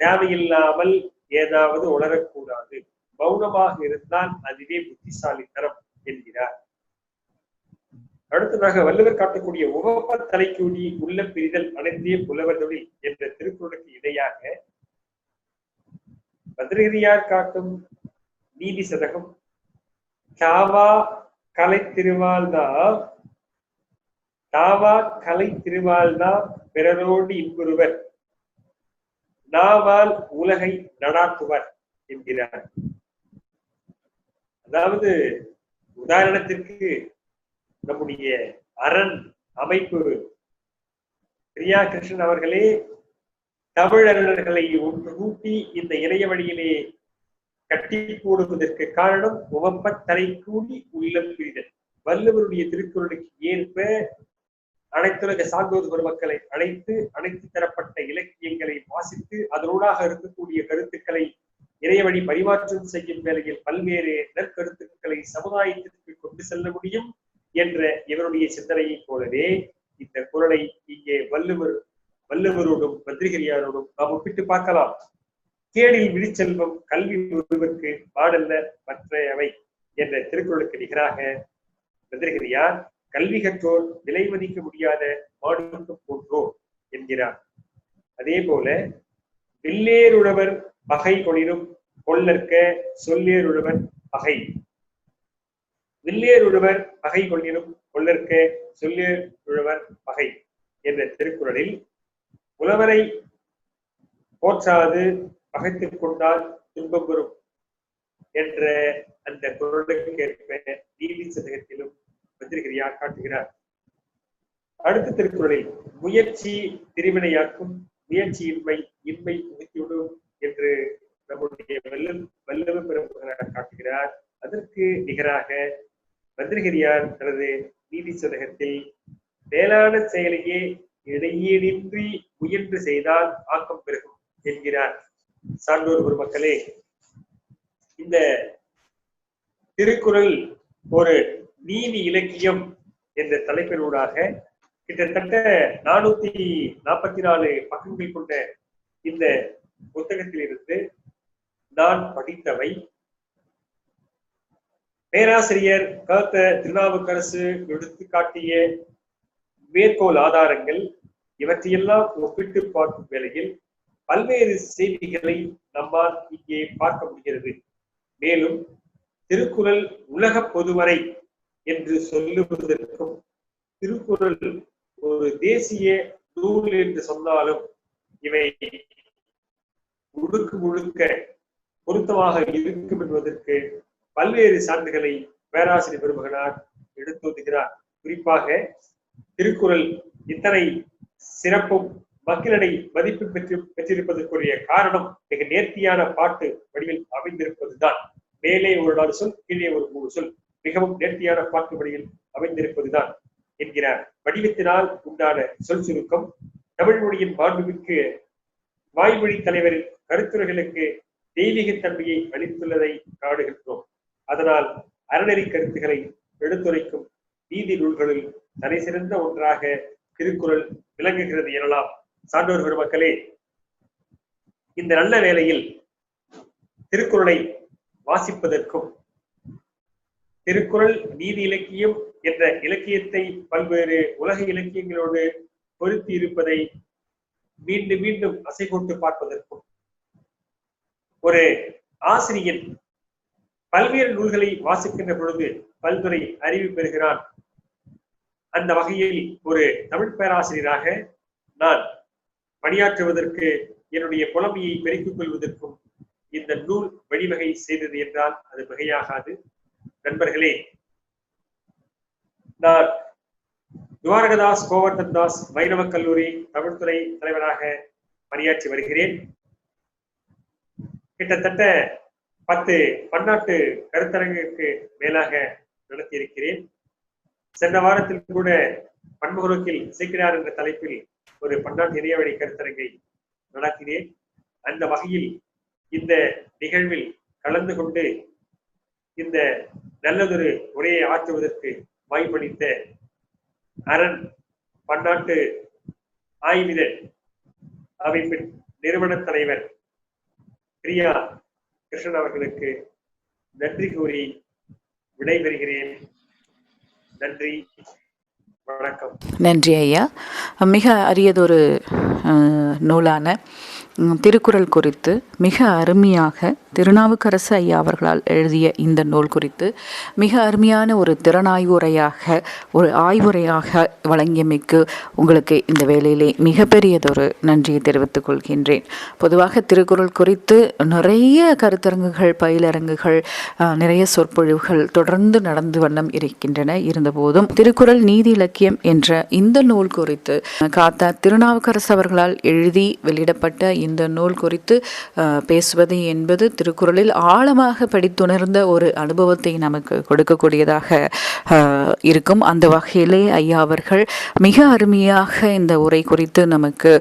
தேவையில்லாமல் ஏதாவது உளரக்கூடாது, மௌனமாக இருந்தால் அதுவே புத்திசாலித்தனம் என்கிறார். அடுத்ததாக வள்ளுவர் காட்டக்கூடிய உவப்ப தலைக்கூடி உள்ள பிரிதல் அனைத்தே புலவர் தொழில் என்ற திருக்குறளுக்கு இடையாக பத்ரகிரியார் காட்டும் நீதி சதகம் தாவா கலை திருவாள்தா பிறரோடு இன்புறுவர் நாவால் உலகை நடாத்துவர் என்கிறார். அதாவது உதாரணத்திற்கு நம்முடைய அரண் அமைப்பு பிரியா கிருஷ்ணன் அவர்களே தமிழர்களை ஒன்று கூட்டி இந்த இணைய வழியிலே கட்டி போடுவதற்கு காரணம் உவப்ப தலை கூடி உள்ளம் பிரிதல். வள்ளுவருடைய திருக்குறளுக்கு ஏற்ப அனைத்துலக சான்றோர் பெருமக்களை அழைத்து அனைத்து தரப்பட்ட இலக்கியங்களை வாசித்து அதனூடாக இருக்கக்கூடிய கருத்துக்களை இறைவழி பரிமாற்றம் செய்யும் வேளையில் பல்வேறு நற்கருத்துக்களை சமுதாயத்திற்கு கொண்டு செல்ல முடியும் என்ற இவருடைய சிந்தனையை போலவே இந்த குறளை இங்கே வள்ளுவரோடும் பத்ரிகிரியாரோடும் நாம் ஒப்பிட்டு பார்க்கலாம். கேடில் விழிச்செல்வம் கல்வி ஒருவருக்கு பாடல்ல மற்றையவை என்ற திருக்குறளுக்கு நிகராக பத்ரிகிரியார் கல்வி கற்றோர் விலை மதிக்க முடியாத மாடுக்கு போன்றோர் என்கிறார். அதே போல வில்லேருழவர் பகை கொளிரும் கொள்ளற்க சொல்லேருழவர் பகை, வில்லேருழவர் பகை கொள்ளினும் கொள்ளற்க சொல்லேருழவர் பகை என்ற திருக்குறளில் புலவரை போற்றாது பகைத்துக் கொண்டால் துன்பம் வரும் என்ற அந்த குறளுக்கேற்ப நீதி சதகத்திலும் பத்ரிகிரியார் காட்டுகிறார். அடுத்த திருக்குறளில் முயற்சி திருவினையாக்கும் முயற்சியின்மை இன்மை புகுத்திவிடும் என்று நம்முடைய வல்லவ பெருமகனார் காட்டுகிறார். அதற்கு நிகராக பத்ரிகிரியார் தனது நீதி சதகத்தில் மேலான செயலையே இடையீடின்றி முயன்று செய்தால் ஆக்கம் பெருகும் என்கிறார். சான்றோர் பெருமக்களே, இந்த திருக்குறள் ஒரு நீதி இலக்கியம் என்ற தலைப்பினூடாக கிட்டத்தட்ட 444 பக்கங்கள் கொண்ட இந்த புத்தகத்திலிருந்து நான் படித்தவை பேராசிரியர் கர்த்த திருநாவுக்கரசு எடுத்து காட்டிய மேற்கோள் ஆதாரங்கள் இவற்றையெல்லாம் ஒப்பிட்டு பார்க்கும் வேளையில் பல்வேறு செய்திகளை நம்மால் இங்கே பார்க்க முடிகிறது. மேலும் திருக்குறள் உலக பொதுவரை என்று சொல்லுவதற்கும் திருக்குறள் ஒரு தேசிய நூல் என்று சொன்னாலும் இவை முழுக்க பொருத்தமாக இருக்கும் என்பதற்கு பல்வேறு சான்றுகளை பேராசிரியர் பெருமகனார் எடுத்துகிறார். குறிப்பாக திருக்குறள் இத்தனை சிறப்பும் மக்களிடை மதிப்பு பெற்றிருப்பதற்குரிய காரணம் மிக நேர்த்தியான பாட்டு வடிவில் அமைந்திருப்பதுதான். மேலே ஒரு 4 சொல், கீழே ஒரு 3 சொல், மிகவும் நேர்த்தியான பாட்டு வடிவில் அமைந்திருப்பதுதான் என்கிறார். வடிவத்தினால் உண்டான சொல் சுருக்கம் தமிழ் மொழியின் மாண்புமிக்கு வாய்மொழி தலைவரின் கருத்துரைகளுக்கு தெய்வீகத்தன்மையை அளித்துள்ளதை காணுகின்றோம். அதனால் அறநெறி கருத்துக்களை எடுத்துரைக்கும் நீதி நூல்களில் தலை சிறந்த ஒன்றாக திருக்குறள் விளங்குகிறது எனலாம். சான்றோர் பெருமக்களே, இந்த நல்ல வேளையில் திருக்குறளை வாசிப்பதற்கும் திருக்குறள் நீதி இலக்கியம் என்ற இலக்கியத்தை பல்வேறு உலக இலக்கியங்களோடு பொருத்தி இருப்பதை மீண்டும் மீண்டும் அசை போட்டு பார்ப்பதற்கும் ஒரு ஆசிரியன் பல்வேறு நூல்களை வாசிக்கின்ற பொழுது பல்துறை அறிவு பெறுகிறான். அந்த வகையில் ஒரு தமிழ் பேராசிரியராக நான் பணியாற்றுவதற்கு என்னுடைய புலமையை பெருக்கிக் கொள்வதற்கும் இந்த நூல் வழிவகை செய்தது என்றால் அது மிகையாகாது. நண்பர்களே, நான் துவாரகதாஸ் கோவர்தன் தாஸ் வைணவ கல்லூரி தமிழ்துறை தலைவராக பணியாற்றி வருகிறேன். கிட்டத்தட்ட 10 பன்னாட்டு கருத்தரங்குக்கு மேலாக நடத்தியிருக்கிறேன். சென்ற வாரத்தில் கூட பன்முகநோக்கில் சீக்கிரார் என்ற தலைப்பில் ஒரு பன்னாட்டு இணையவழி கருத்தரங்கை நடத்தினேன். அந்த வகையில் இந்த நிகழ்வில் கலந்து கொண்டு இந்த நல்லதொரு உரையை ஆற்றுவதற்கு வாய்ப்பளித்த அரண் பன்னாட்டு ஆய்விதழ் அமைப்பின் நிறுவன தலைவர் பிரியா கிருஷ்ணன் அவர்களுக்கு நன்றி கூறி விடைபெறுகிறேன். நன்றி, வணக்கம். நன்றி ஐயா. மிக அரியதொரு நூலான திருக்குறள் குறித்து மிக அருமையாக திருநாவுக்கரசு ஐயா அவர்களால் எழுதிய இந்த நூல் குறித்து மிக அருமையான ஒரு திறனாய்வுரையாக ஒரு ஆய்வுரையாக வழங்கியமைக்கு உங்களுக்கு இந்த வேளையிலே மிகப்பெரியதொரு நன்றியை தெரிவித்துக் கொள்கின்றேன். பொதுவாக திருக்குறள் குறித்து நிறைய கருத்தரங்குகள், பயிலரங்குகள், நிறைய சொற்பொழிவுகள் தொடர்ந்து நடந்து வண்ணம் இருக்கின்றன. இருந்தபோதும் திருக்குறள் நீதி இலக்கியம் என்ற இந்த நூல் குறித்து காத்தா திருநாவுக்கரசு அவர்களால் எழுதி வெளியிடப்பட்ட இந்த நூல் குறித்து பேசுவது என்பது திருக்குறளில் ஆழமாக படித்துணர்ந்த ஒரு அனுபவத்தை நமக்கு கொடுக்கக்கூடியதாக இருக்கும். அந்த வகையிலே ஐயா அவர்கள் மிக அருமையாக இந்த உரை குறித்து நமக்கு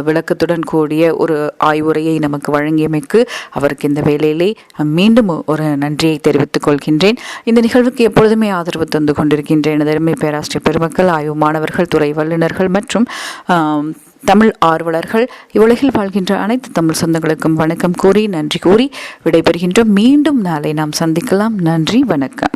விளக்கத்துடன் கூடிய ஒரு ஆய்வுரையை நமக்கு வழங்கியமைக்கு அவருக்கு இந்த வேளையிலே மீண்டும் ஒரு நன்றியை தெரிவித்துக் கொள்கின்றேன். இந்த நிகழ்வுக்கு எப்பொழுதுமே ஆதரவு தந்து கொண்டிருக்கின்றேன் அருமை பேராசிரியர் பெருமக்கள், ஆய்வு மாணவர்கள், துறை வல்லுநர்கள் மற்றும் தமிழ் ஆர்வலர்கள், இவ்வுலகில் வாழ்கின்ற அனைத்து தமிழ் சொந்தங்களுக்கும் வணக்கம் கூறி நன்றி கூறி விடைபெறுகின்றோம். மீண்டும் நாளை நாம் சந்திக்கலாம். நன்றி, வணக்கம்.